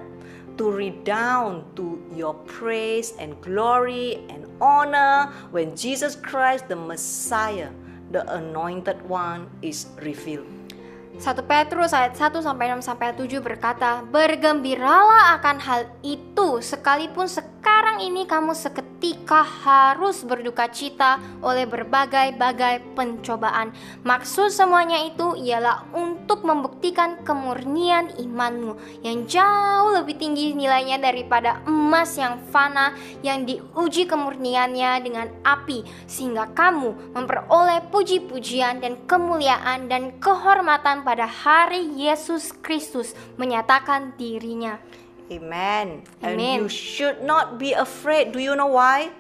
S1: to redound to your praise and glory and honor when Jesus Christ the Messiah, the Anointed One, is revealed.
S2: 1 Petrus ayat 1 sampai 6 sampai 7 berkata, bergembiralah akan hal itu, sekalipun sekarang ini kamu seketika harus berduka cita oleh berbagai-bagai pencobaan. Maksud semuanya itu ialah untuk membuktikan kemurnian imanmu yang jauh lebih tinggi nilainya daripada emas yang fana yang diuji kemurniannya dengan api, sehingga kamu memperoleh puji-pujian dan kemuliaan dan kehormatan pada hari Yesus Kristus menyatakan dirinya.
S1: Amen. And
S2: Amen.
S1: you should not be afraid. Do you know why?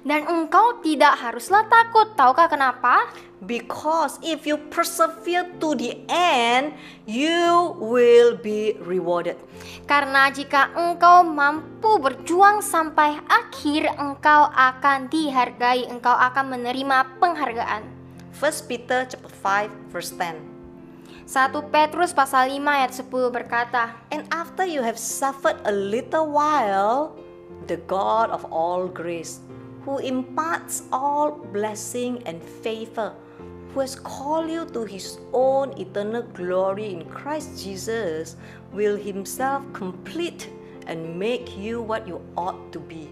S2: Dan engkau tidak haruslah takut. Tahukah kenapa?
S1: Because if you persevere to the end, you will be rewarded.
S2: Karena jika engkau mampu berjuang sampai akhir, engkau akan dihargai, engkau akan menerima penghargaan.
S1: 1 Peter chapter 5 verse 10.
S2: 1 Petrus pasal 5 ayat 10 berkata,
S1: And after you have suffered a little while, the God of all grace, who imparts all blessing and favor, who has called you to his own eternal glory in Christ Jesus, will himself complete and make you what you ought to be,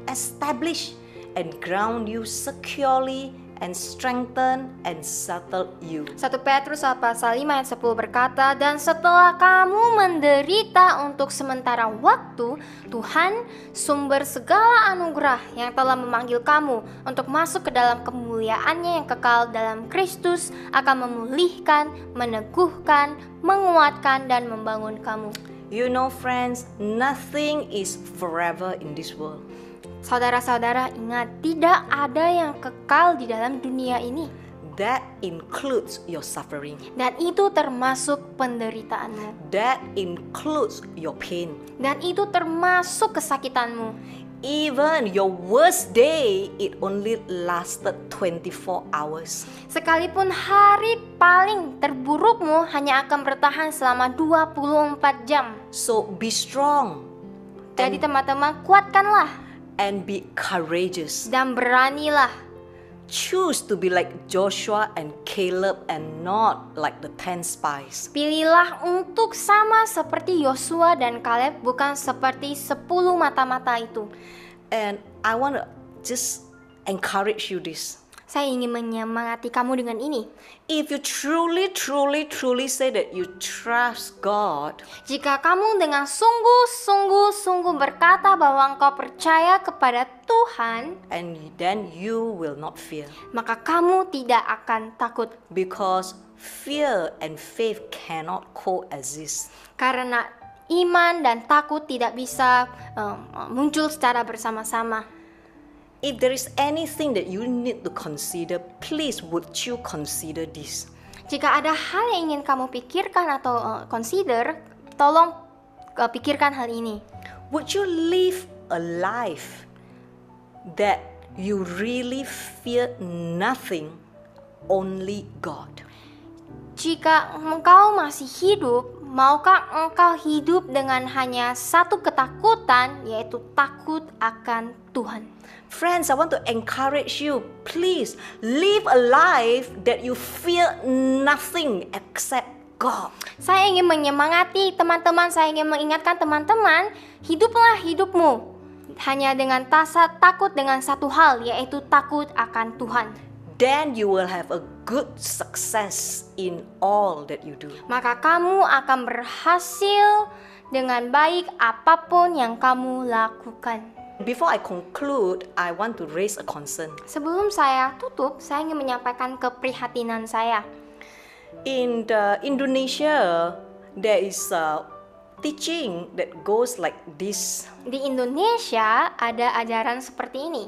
S1: establish and ground you securely, and strengthen and settle you.
S2: 1 Petrus pasal 5 ayat 10 berkata, dan setelah kamu menderita untuk sementara waktu, Tuhan, sumber segala anugerah yang telah memanggil kamu untuk masuk ke dalam kemuliaannya yang kekal dalam Kristus, akan memulihkan, meneguhkan, menguatkan, dan membangun kamu.
S1: You know, friends, nothing is forever in this world.
S2: Saudara-saudara, ingat, tidak ada yang kekal di dalam dunia ini.
S1: That includes your suffering.
S2: Dan itu termasuk penderitaanmu.
S1: That includes your pain.
S2: Dan itu termasuk kesakitanmu.
S1: Even your worst day, it only lasted 24 hours.
S2: Sekalipun hari paling terburukmu hanya akan bertahan selama 24 jam.
S1: So be strong
S2: Jadi teman-teman, kuatkanlah
S1: and be courageous.
S2: dan beranilah.
S1: Choose to be like Joshua and Caleb and not like the 10 spies.
S2: Pilihlah untuk sama seperti Yosua dan Kaleb, bukan seperti 10 mata-mata itu.
S1: And I want to just encourage you this.
S2: Saya ingin menyemangati kamu dengan ini.
S1: If you truly say that you trust God,
S2: Jika kamu dengan sungguh berkata bahwa engkau percaya kepada Tuhan,
S1: and then you will not fear.
S2: maka kamu tidak akan takut.
S1: Because fear and faith cannot coexist.
S2: Karena iman dan takut tidak bisa muncul secara bersama-sama.
S1: If there is anything that you need to consider, please would you consider this?
S2: Jika ada hal yang ingin kamu pikirkan atau consider, tolong pikirkan hal ini.
S1: Would you live a life that you really fear nothing, only God?
S2: Jika engkau masih hidup, maukah engkau hidup dengan hanya satu ketakutan, yaitu takut akan Tuhan?
S1: Friends, I want to encourage you, please live a life that you fear nothing except God.
S2: Saya ingin menyemangati teman-teman, saya ingin mengingatkan teman-teman, hiduplah hidupmu hanya dengan takut dengan satu hal, yaitu takut akan Tuhan.
S1: Then you will have a good success in all that you do.
S2: Maka kamu akan berhasil dengan baik apapun yang kamu lakukan.
S1: Before I conclude, I want to raise a concern.
S2: Sebelum saya tutup, saya ingin menyampaikan keprihatinan saya.
S1: In the Indonesia, there is a teaching that goes like this.
S2: Di Indonesia ada ajaran seperti ini.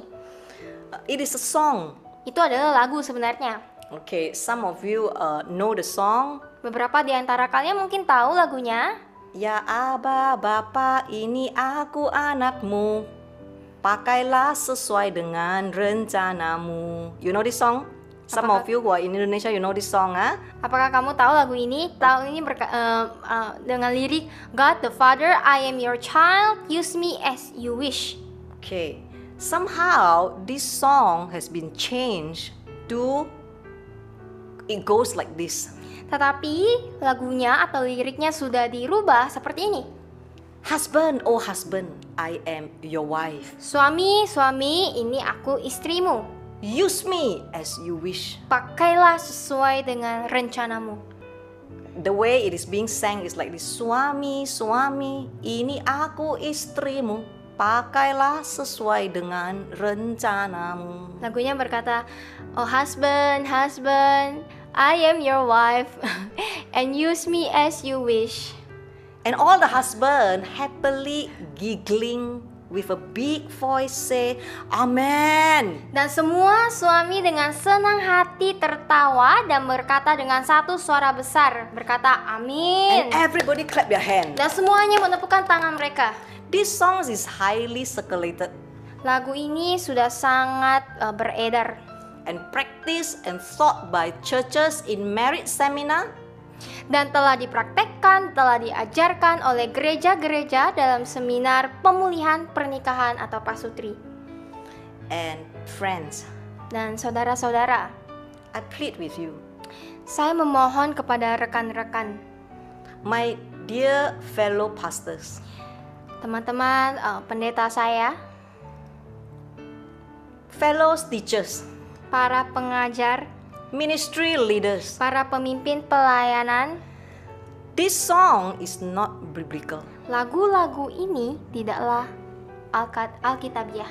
S1: It is a song.
S2: Itu adalah lagu sebenarnya.
S1: Okay, some of you know the song.
S2: Beberapa di antara kalian mungkin tahu lagunya.
S1: Ya Aba, Bapa, ini aku anakmu. Pakailah sesuai dengan rencanamu. You know this song? Some of you who are in Indonesia, you know this song, huh?
S2: Apakah kamu tahu lagu ini? Tahu ini dengan lirik God the Father, I am your child, use me as you wish.
S1: Okay. Somehow this song has been changed to, it goes like this.
S2: Tetapi lagunya atau liriknya sudah dirubah seperti ini.
S1: Husband, oh husband, I am your wife.
S2: Suami, suami, ini aku istrimu.
S1: Use me as you wish.
S2: Pakailah sesuai dengan rencanamu.
S1: The way it is being sang is like this. Suami, suami, ini aku istrimu. Pakailah sesuai dengan rencanamu.
S2: Lagunya berkata, oh husband, husband, I am your wife, and use me as you wish.
S1: And all the husband happily giggling with a big voice say, Amen.
S2: Dan semua suami dengan senang hati tertawa dan berkata dengan satu suara besar, berkata amin.
S1: And everybody clap their hand.
S2: Dan semuanya menepukkan tangan mereka.
S1: This song is highly circulated
S2: Lagu ini sudah sangat beredar
S1: and practiced and taught by churches in marriage seminar,
S2: dan telah dipraktekkan, telah diajarkan oleh gereja-gereja dalam seminar pemulihan pernikahan atau pasutri.
S1: and friends.
S2: Dan saudara-saudara,
S1: I plead with you,
S2: saya memohon kepada rekan-rekan,
S1: my dear fellow pastors,
S2: teman-teman pendeta saya,
S1: fellow teachers,
S2: para pengajar,
S1: ministry leaders.
S2: para pemimpin pelayanan,
S1: This song is not biblical.
S2: lagu-lagu ini tidaklah alkitabiah.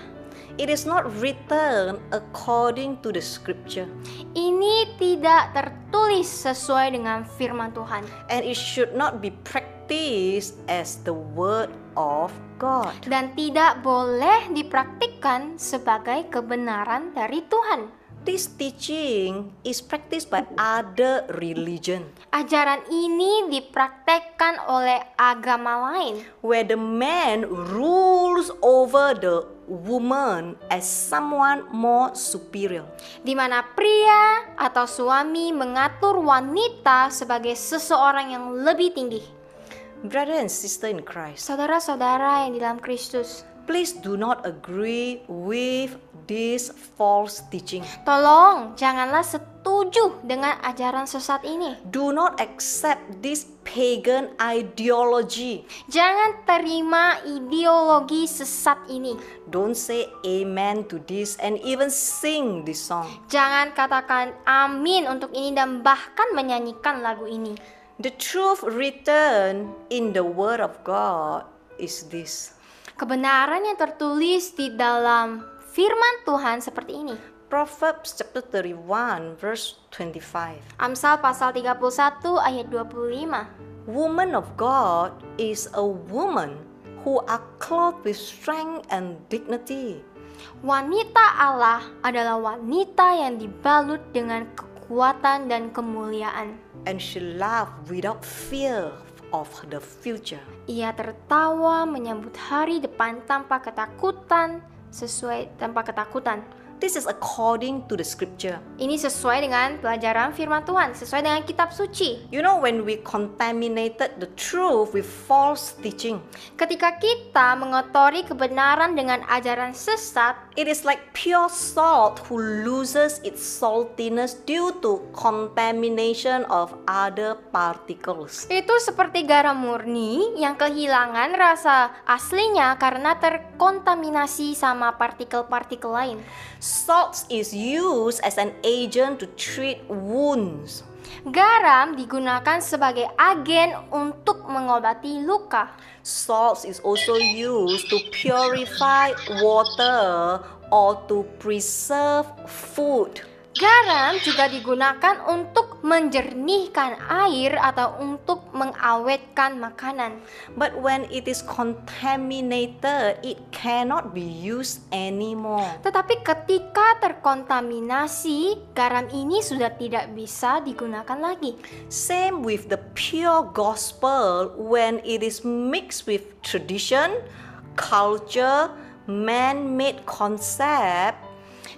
S1: It is not written according to the scripture,
S2: Ini tidak tertulis sesuai dengan firman Tuhan.
S1: and it should not be practiced as the word of God.
S2: Dan tidak boleh dipraktikkan sebagai kebenaran dari Tuhan.
S1: This teaching is practiced by other religion,
S2: Ajaran ini dipraktekkan oleh agama lain,
S1: where the man rules over the woman as someone more superior.
S2: di mana pria atau suami mengatur wanita sebagai seseorang yang lebih tinggi.
S1: Brother and sister in Christ,
S2: Saudara-saudara yang di dalam Kristus,
S1: please do not agree with this false teaching.
S2: tolong janganlah setuju dengan ajaran sesat ini.
S1: Do not accept this pagan ideology.
S2: Jangan terima ideologi sesat ini.
S1: Don't say amen to this and even sing this song.
S2: Jangan katakan amin untuk ini dan bahkan menyanyikan lagu ini.
S1: The truth written in the word of God is this.
S2: Kebenaran yang tertulis di dalam firman Tuhan seperti ini.
S1: Proverbs chapter 31 verse 25.
S2: Amsal pasal 31 ayat 25.
S1: Woman of God is a woman who are clothed with strength and dignity.
S2: Wanita Allah adalah wanita yang dibalut dengan kekuatan dan kemuliaan.
S1: And she laughed without fear of the future.
S2: Ia tertawa menyambut hari depan tanpa ketakutan.
S1: This is according to the scripture.
S2: Ini sesuai dengan pelajaran firman Tuhan, sesuai dengan kitab suci.
S1: You know, when we contaminated the truth with false teaching,
S2: Ketika kita mengotori kebenaran dengan ajaran sesat,
S1: it is like pure salt who loses its saltiness due to contamination of other particles.
S2: itu seperti garam murni yang kehilangan rasa aslinya karena terkontaminasi sama partikel-partikel lain.
S1: Salt is used as an agent to treat wounds.
S2: Garam digunakan sebagai agen untuk mengobati luka.
S1: Salt is also used to purify water or to preserve food.
S2: Garam juga digunakan untuk menjernihkan air atau untuk mengawetkan makanan.
S1: But when it is contaminated, it cannot be used anymore.
S2: Tetapi ketika terkontaminasi, garam ini sudah tidak bisa digunakan lagi.
S1: Same with the pure gospel when it is mixed with tradition, culture, man-made concept.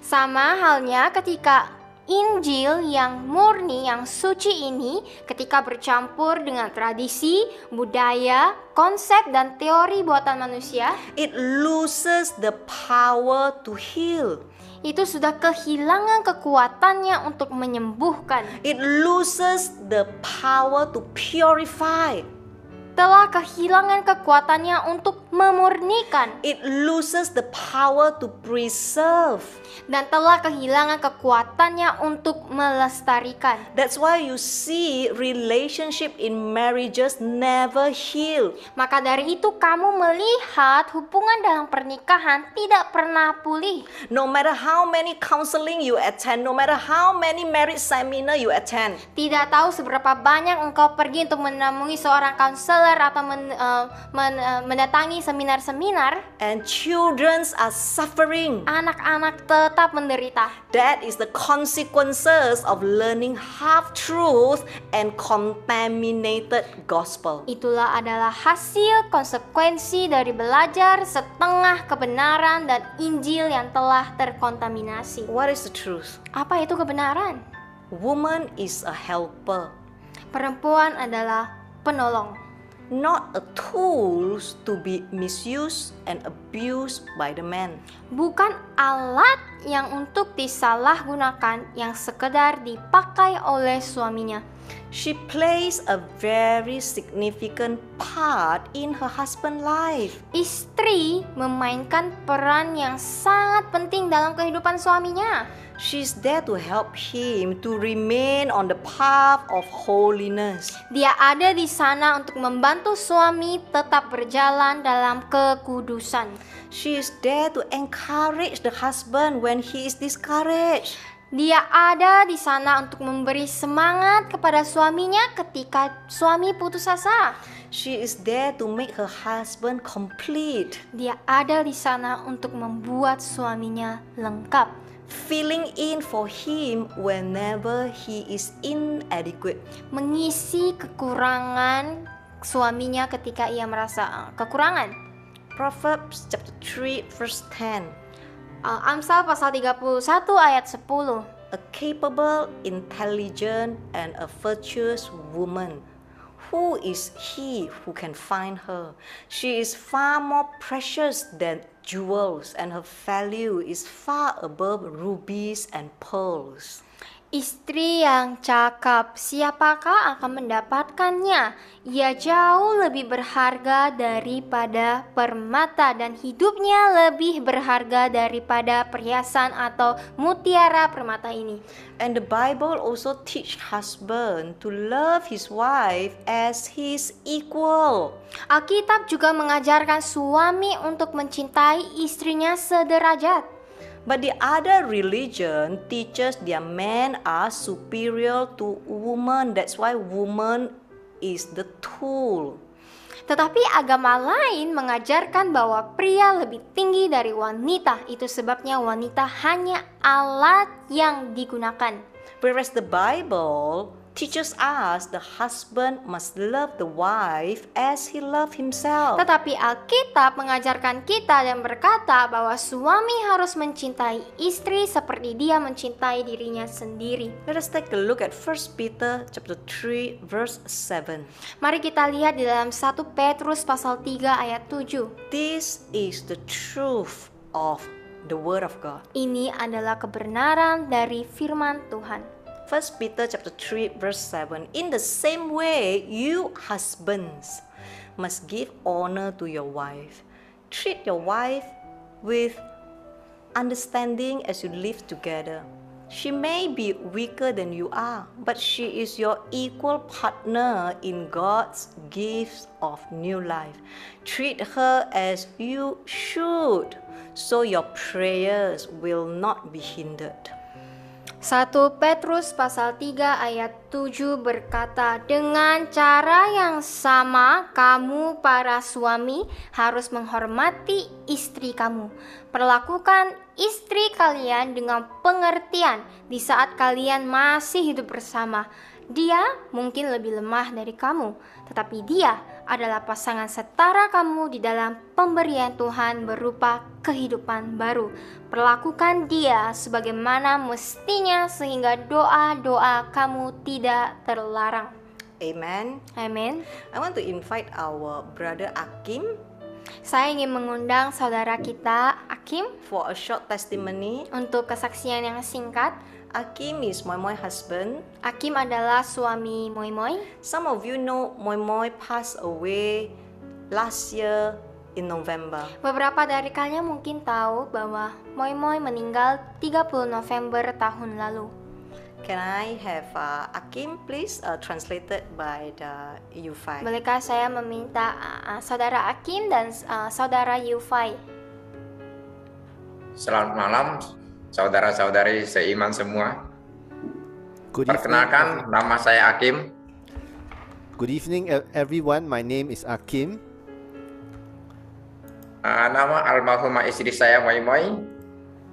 S2: Sama halnya ketika Injil yang murni, yang suci ini ketika bercampur dengan tradisi, budaya, konsep, dan teori buatan manusia,
S1: it loses the power to heal.
S2: itu sudah kehilangan kekuatannya untuk menyembuhkan.
S1: It loses the power to purify.
S2: Telah kehilangan kekuatannya untuk memurnikan.
S1: It loses the power to preserve.
S2: Dan telah kehilangan kekuatannya untuk melestarikan.
S1: That's why you see relationship in marriages never heal.
S2: Maka dari itu kamu melihat hubungan dalam pernikahan tidak pernah pulih.
S1: No matter how many counseling you attend, no matter how many marriage seminar you attend,
S2: Tidak tahu seberapa banyak engkau pergi untuk menemui seorang konselor atau mendatangi seminar-seminar,
S1: and children are suffering.
S2: anak-anak tetap menderita.
S1: That is the consequences of learning half-truth and contaminated gospel.
S2: Itulah adalah hasil konsekuensi dari belajar setengah kebenaran dan Injil yang telah terkontaminasi.
S1: What is the truth?
S2: Apa itu kebenaran?
S1: Woman is a helper,
S2: Perempuan adalah penolong,
S1: not a tool to be misused and abused by the man.
S2: bukan alat yang untuk disalahgunakan yang sekedar dipakai oleh suaminya.
S1: She plays a very significant part in her husband's life.
S2: Istri memainkan peran yang sangat penting dalam kehidupan suaminya.
S1: She's there to help him to remain on the path of holiness.
S2: Dia ada di sana untuk membantu suami tetap berjalan dalam kekudusan.
S1: She is there to encourage the husband when he is discouraged.
S2: Dia ada di sana untuk memberi semangat kepada suaminya ketika suami putus asa.
S1: She is there to make her husband complete.
S2: Dia ada di sana untuk membuat suaminya lengkap.
S1: Filling in for him whenever he is inadequate.
S2: Mengisi kekurangan suaminya ketika ia merasa kekurangan.
S1: Proverbs chapter 3 verse 10.
S2: Amsal pasal 31 ayat 10.
S1: A capable, intelligent, and a virtuous woman. Who is he who can find her? She is far more precious than jewels, and her value is far above rubies and pearls.
S2: Istri yang cakap, siapakah akan mendapatkannya? Ia jauh lebih berharga daripada permata dan hidupnya lebih berharga daripada perhiasan atau mutiara permata ini.
S1: And the Bible also teach husband to love his wife as his equal.
S2: Alkitab juga mengajarkan suami untuk mencintai istrinya sederajat.
S1: But the other religion teaches their men are superior to women. That's why women is the tool.
S2: Tetapi agama lain mengajarkan bahwa pria lebih tinggi dari wanita. Itu sebabnya wanita hanya alat yang digunakan.
S1: Whereas the Bible teaches us the husband must love the wife as he loved himself.
S2: Tetapi Alkitab mengajarkan kita dan berkata bahwa suami harus mencintai istri seperti dia mencintai dirinya sendiri.
S1: Let us take a look at 1 Peter chapter 3 verse 7.
S2: Mari kita lihat di dalam 1 Petrus pasal 3 ayat 7.
S1: This is the truth of the word of God.
S2: Ini adalah kebenaran dari firman Tuhan.
S1: 1 Peter chapter 3 verse 7. In the same way, you husbands must give honor to your wife. Treat your wife with understanding as you live together. She may be weaker than you are, but she is your equal partner in God's gift of new life. Treat her as you should, so your prayers will not be hindered.
S2: 1 Petrus pasal 3 ayat 7 berkata, dengan cara yang sama kamu para suami harus menghormati istri kamu. Perlakukan istri kalian dengan pengertian di saat kalian masih hidup bersama. Dia mungkin lebih lemah dari kamu, tetapi dia adalah pasangan setara kamu di dalam pemberian Tuhan berupa kehidupan baru. Perlakukan dia sebagaimana mestinya sehingga doa-doa kamu tidak terlarang.
S1: Amen.
S2: Amin.
S1: I want to invite our brother Akim
S2: Saya ingin mengundang saudara kita Akim
S1: for a short testimony.
S2: untuk kesaksian yang singkat.
S1: Akim is Moi Moi husband.
S2: Akim adalah suami Moi Moi.
S1: Some of you know Moi Moi passed away last year in November.
S2: Beberapa dari kalian mungkin tahu bahwa Moi Moi meninggal 30 November tahun lalu.
S1: Can I have Akim please translated by the Yufai?
S2: Bolehkah saya meminta saudara Akim dan saudara Yufai?
S3: Selamat malam, saudara-saudari seiman semua.
S4: Good evening,
S3: Perkenalkan, nama saya Akim.
S4: good evening everyone. My name is Akim.
S3: Nama almarhumah istri saya Moi Moi,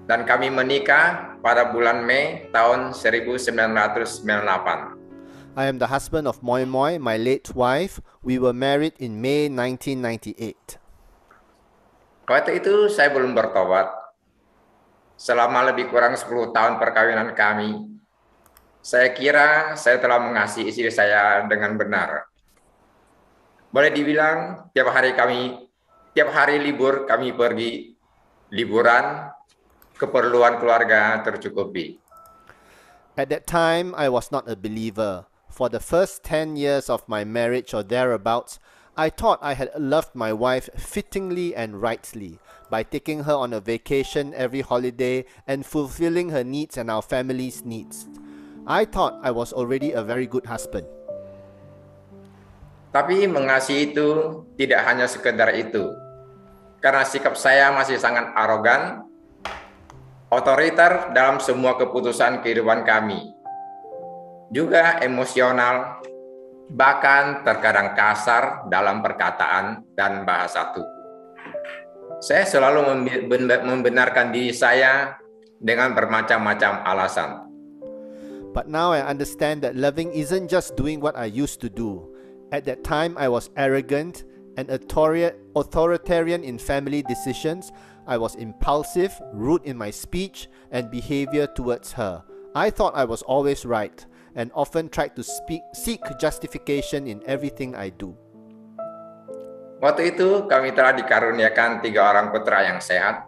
S3: dan kami menikah pada bulan Mei tahun 1998.
S4: I am the husband of Moi Moi, my late wife. We were married in May 1998.
S3: Waktu itu saya belum bertobat. Selama lebih kurang 10 tahun perkawinan kami, saya kira saya telah mengasihi istri saya dengan benar. Boleh dibilang tiap hari libur kami pergi liburan, keperluan keluarga tercukupi.
S4: At that time, I was not a believer. For the first 10 years of my marriage or thereabouts, I thought I had loved my wife fittingly and rightly by taking her on a vacation every holiday and fulfilling her needs and our family's needs. I thought I was already a very good husband.
S3: Tapi mengasihi itu tidak hanya sekedar itu. Karena sikap saya masih sangat arogan, otoriter dalam semua keputusan kehidupan kami. Juga emosional, bahkan terkadang kasar dalam perkataan dan bahasa tubuh. Saya selalu membenarkan diri saya dengan bermacam-macam alasan.
S4: But now I understand that loving isn't just doing what I used to do. At that time, I was arrogant and authoritarian in family decisions. I was impulsive, rude in my speech and behavior towards her. I thought I was always right and often tried to seek justification in everything I do.
S3: Waktu itu kami telah dikaruniakan 3 orang putra yang sehat.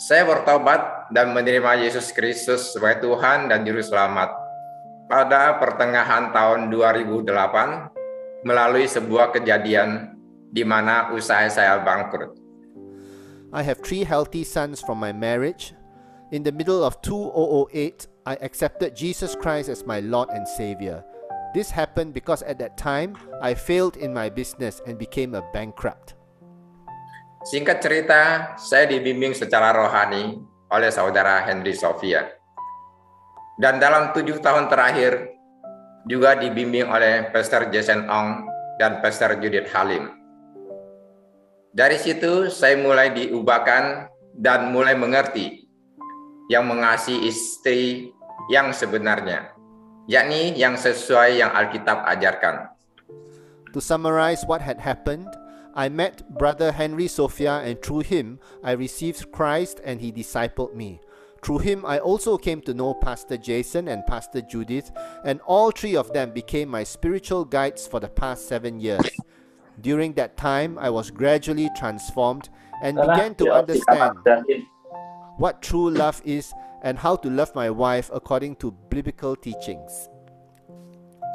S3: Saya bertobat dan menerima Yesus Kristus sebagai Tuhan dan Juru Selamat pada pertengahan tahun 2008 melalui sebuah kejadian di mana usaha saya bangkrut.
S4: I have 3 healthy sons from my marriage. In the middle of 2008, I accepted Jesus Christ as my Lord and Savior. This happened because at that time, I failed in my business and became a bankrupt.
S3: Singkat cerita, saya dibimbing secara rohani oleh saudara Henry Sofia. Dan dalam 7 tahun terakhir, juga dibimbing oleh Pastor Jason Ong dan Pastor Judith Halim. Dari situ saya mulai diubahkan dan mulai mengerti yang mengasihi istri yang sebenarnya, yakni yang sesuai yang Alkitab ajarkan.
S4: To summarize what had happened, I met Brother Henry Sophia, and through him I received Christ and he discipled me. Through him I also came to know Pastor Jason and Pastor Judith, and all three of them became my spiritual guides for the past 7 years. During that time I was gradually transformed and began to understand what true love is and how to love my wife according to biblical teachings.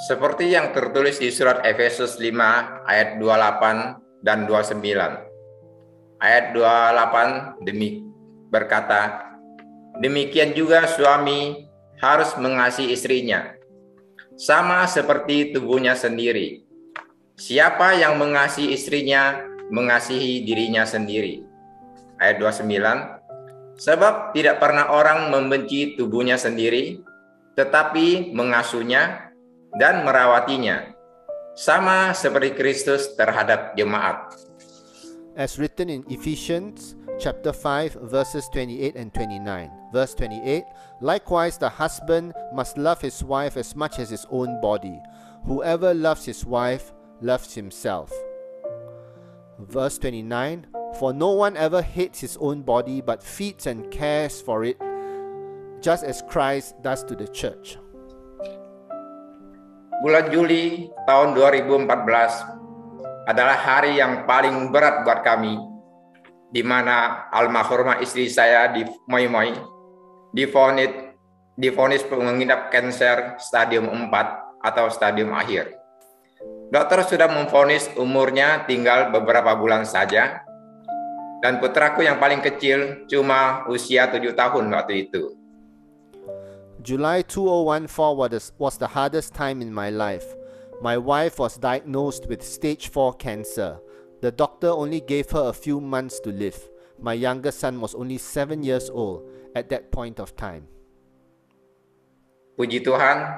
S3: Seperti yang tertulis di surat Efesus 5 ayat 28 dan 29. Ayat 28 berkata, demikian juga suami harus mengasihi istrinya, sama seperti tubuhnya sendiri. Siapa yang mengasihi istrinya, mengasihi dirinya sendiri. Ayat 29, sebab tidak pernah orang membenci tubuhnya sendiri, tetapi mengasuhnya dan merawatinya, sama seperti Kristus terhadap jemaat.
S4: As written in Ephesians chapter 5 verses 28 and 29. Verse 28, likewise the husband must love his wife as much as his own body. Whoever loves his wife loves himself. Verse 29, for no one ever hates his own body but feeds and cares for it, just as Christ does to the church.
S3: Bulan Juli tahun 2014 adalah hari yang paling berat buat kami, di mana almarhumah istri saya di Moi divonis mengidap kanker stadium 4 atau stadium akhir. Dokter sudah memvonis umurnya tinggal beberapa bulan saja, dan putraku yang paling kecil cuma usia 7 tahun waktu itu.
S4: July 2014 was the hardest time in my life. My wife was diagnosed with stage 4 cancer. The doctor only gave her a few months to live. My younger son was only 7 years old at that point of time.
S3: Puji Tuhan,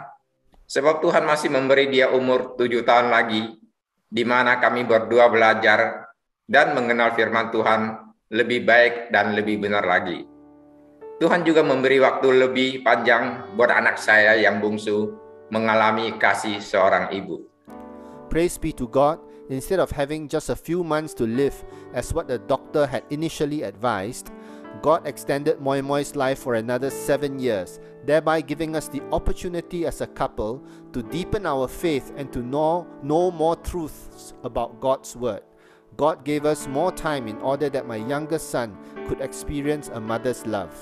S3: sebab Tuhan masih memberi dia umur 7 tahun lagi, di mana kami berdua belajar dan mengenal firman Tuhan lebih baik dan lebih benar lagi. Tuhan juga memberi waktu lebih panjang buat anak saya yang bungsu mengalami kasih seorang ibu.
S4: Praise be to God, instead of having just a few months to live as what the doctor had initially advised, God extended Moi Moi's life for another 7 years, thereby giving us the opportunity as a couple to deepen our faith and to know more truths about God's Word. God gave us more time in order that my youngest son could experience a mother's love.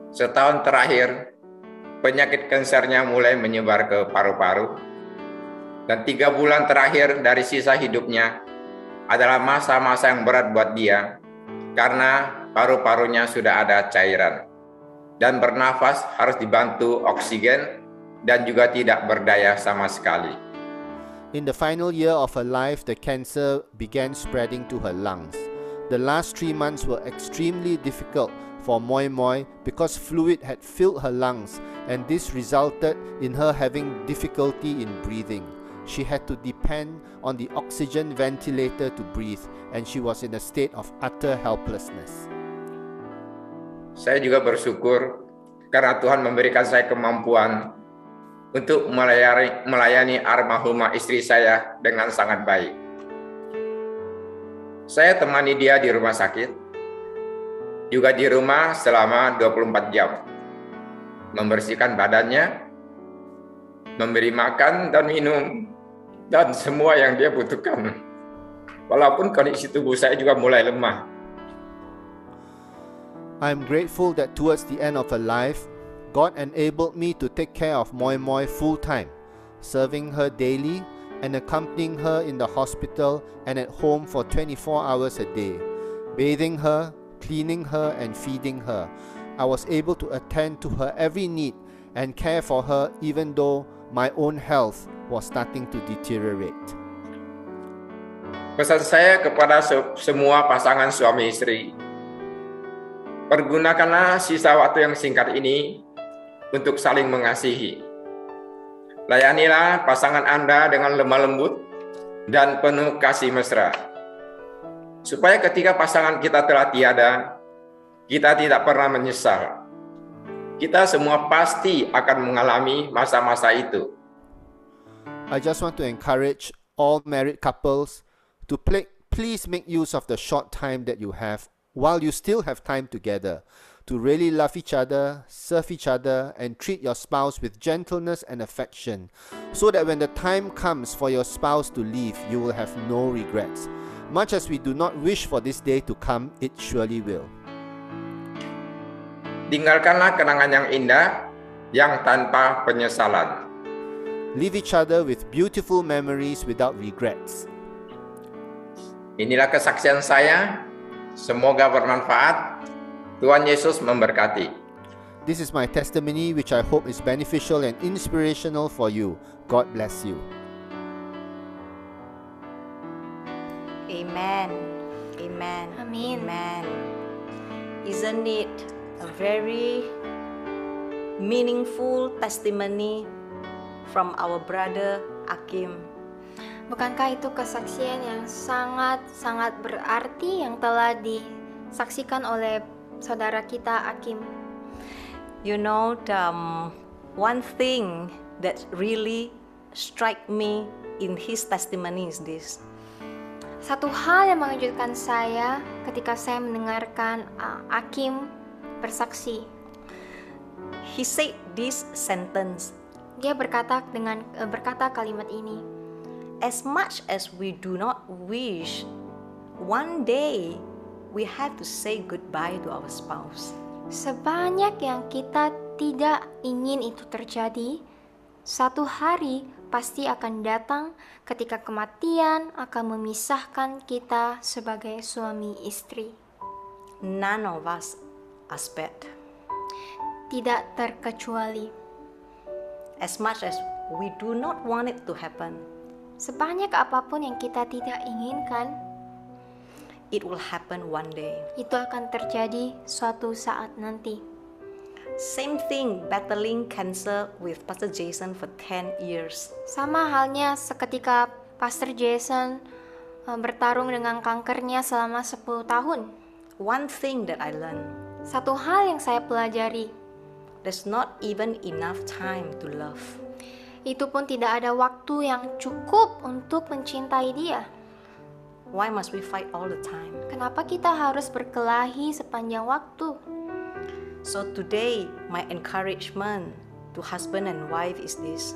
S3: Setahun terakhir, penyakit kansernya mulai menyebar ke paru-paru, dan 3 bulan terakhir dari sisa hidupnya adalah masa-masa yang berat buat dia, karena paru-parunya sudah ada cairan, dan bernafas harus dibantu oksigen, dan juga tidak berdaya sama sekali.
S4: In the final year of her life, the cancer began spreading to her lungs. The last 3 months were extremely difficult for Moi Moi because fluid had filled her lungs, and this resulted in her having difficulty in breathing. She had to depend on the oxygen ventilator to breathe, and she was in a state of utter helplessness.
S3: Saya juga bersyukur karena Tuhan memberikan saya kemampuan untuk melayani almarhumah istri saya dengan sangat baik. Saya temani dia di rumah sakit, juga di rumah selama 24 jam, membersihkan badannya, memberi makan dan minum, dan semua yang dia butuhkan. Walaupun kondisi tubuh saya juga mulai lemah.
S4: I am grateful that towards the end of her life, God enabled me to take care of Moi Moi full-time, serving her daily and accompanying her in the hospital and at home for 24 hours a day, bathing her, cleaning her and feeding her. I was able to attend to her every need and care for her even though my own health was starting to deteriorate.
S3: Pesan saya kepada semua pasangan suami istri, pergunakanlah sisa waktu yang singkat ini untuk saling mengasihi. Layanilah pasangan Anda dengan lemah lembut dan penuh kasih mesra. Supaya ketika pasangan kita telah tiada, kita tidak pernah menyesal. Kita semua pasti akan mengalami masa-masa itu.
S4: I just want to encourage all married couples to please make use of the short time that you have while you still have time together, to really love each other, serve each other, and treat your spouse with gentleness and affection, so that when the time comes for your spouse to leave, you will have no regrets. Much as we do not wish for this day to come, it surely will.
S3: Tinggalkanlah kenangan yang indah, yang tanpa penyesalan.
S4: Leave each other with beautiful memories without regrets.
S3: Inilah kesaksian saya. Semoga bermanfaat. Tuhan Yesus memberkati.
S4: This is my testimony, which I hope is beneficial and inspirational for you. God bless you.
S1: Amen. Amen.
S2: Amin.
S1: Amen. Isn't it a very meaningful testimony from our brother Akim?
S2: Bukankah itu kesaksian yang sangat-sangat berarti yang telah disaksikan oleh saudara kita Akim?
S1: You know, one thing that really struck me in his testimony is this.
S2: Satu hal yang mengejutkan saya ketika saya mendengarkan Akim bersaksi.
S1: He said this sentence.
S2: Dia berkata kalimat ini.
S1: As much as we do not wish, one day we have to say goodbye to our spouse.
S2: Sebanyak yang kita tidak ingin itu terjadi, satu hari pasti akan datang ketika kematian akan memisahkan kita sebagai suami istri.
S1: None of us are spared.
S2: Tidak terkecuali.
S1: As much as we do not want it to happen,
S2: sebanyak apapun yang kita tidak inginkan,
S1: it will happen one day.
S2: itu akan terjadi suatu saat nanti.
S1: Same thing battling cancer with Pastor Jason for 10 years.
S2: Sama halnya seketika Pastor Jason bertarung dengan kankernya selama 10 tahun.
S1: One thing that I learned,
S2: Satu hal yang saya pelajari,
S1: there's not even enough time to love.
S2: itu pun tidak ada waktu yang cukup untuk mencintai dia.
S1: Why must we fight all the time?
S2: Kenapa kita harus berkelahi sepanjang waktu?
S1: So today, my encouragement to husband and wife is this.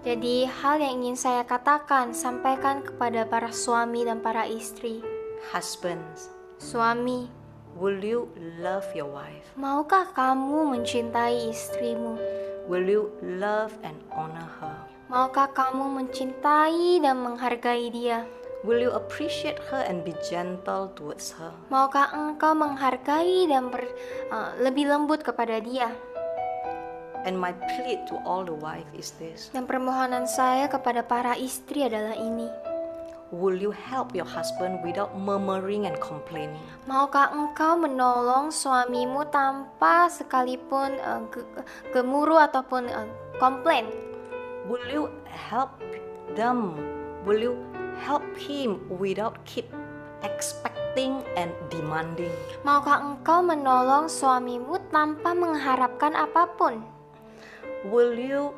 S2: Jadi hal yang ingin saya katakan, sampaikan kepada para suami dan para istri.
S1: Husbands,
S2: Suami,
S1: will you love your wife?
S2: maukah kamu mencintai istrimu?
S1: Will you love and honor her?
S2: Maukah kamu mencintai dan menghargai dia?
S1: Will you appreciate her and be gentle towards her?
S2: Maukah engkau menghargai dan lebih lembut kepada dia?
S1: And my plea to all the wife is this.
S2: Dan permohonan saya kepada para istri adalah ini.
S1: Will you help your husband without murmuring and complaining?
S2: Maukah engkau menolong suamimu tanpa sekalipun gemuruh ataupun komplain?
S1: Will you help them? Will you help him without keep expecting and demanding?
S2: Maukah engkau menolong suamimu tanpa mengharapkan apapun?
S1: Will you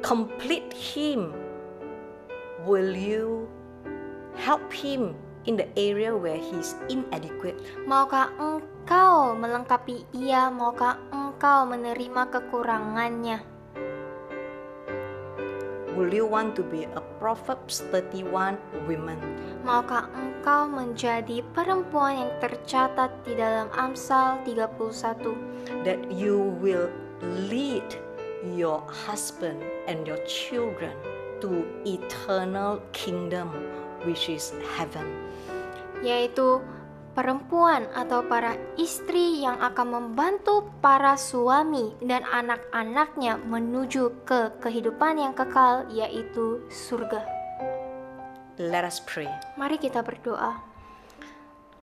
S1: complete him? Will you help him in the area where he's inadequate?
S2: Maukah engkau melengkapi ia? Maukah engkau menerima kekurangannya?
S1: Will you want to be a Proverbs 31 woman?
S2: Maukah engkau menjadi perempuan yang tercatat di dalam Amsal 31?
S1: That you will lead your husband and your children to eternal kingdom, which is heaven.
S2: Yaitu perempuan atau para istri yang akan membantu para suami dan anak-anaknya menuju ke kehidupan yang kekal, yaitu surga.
S1: Let us pray.
S2: Mari kita berdoa.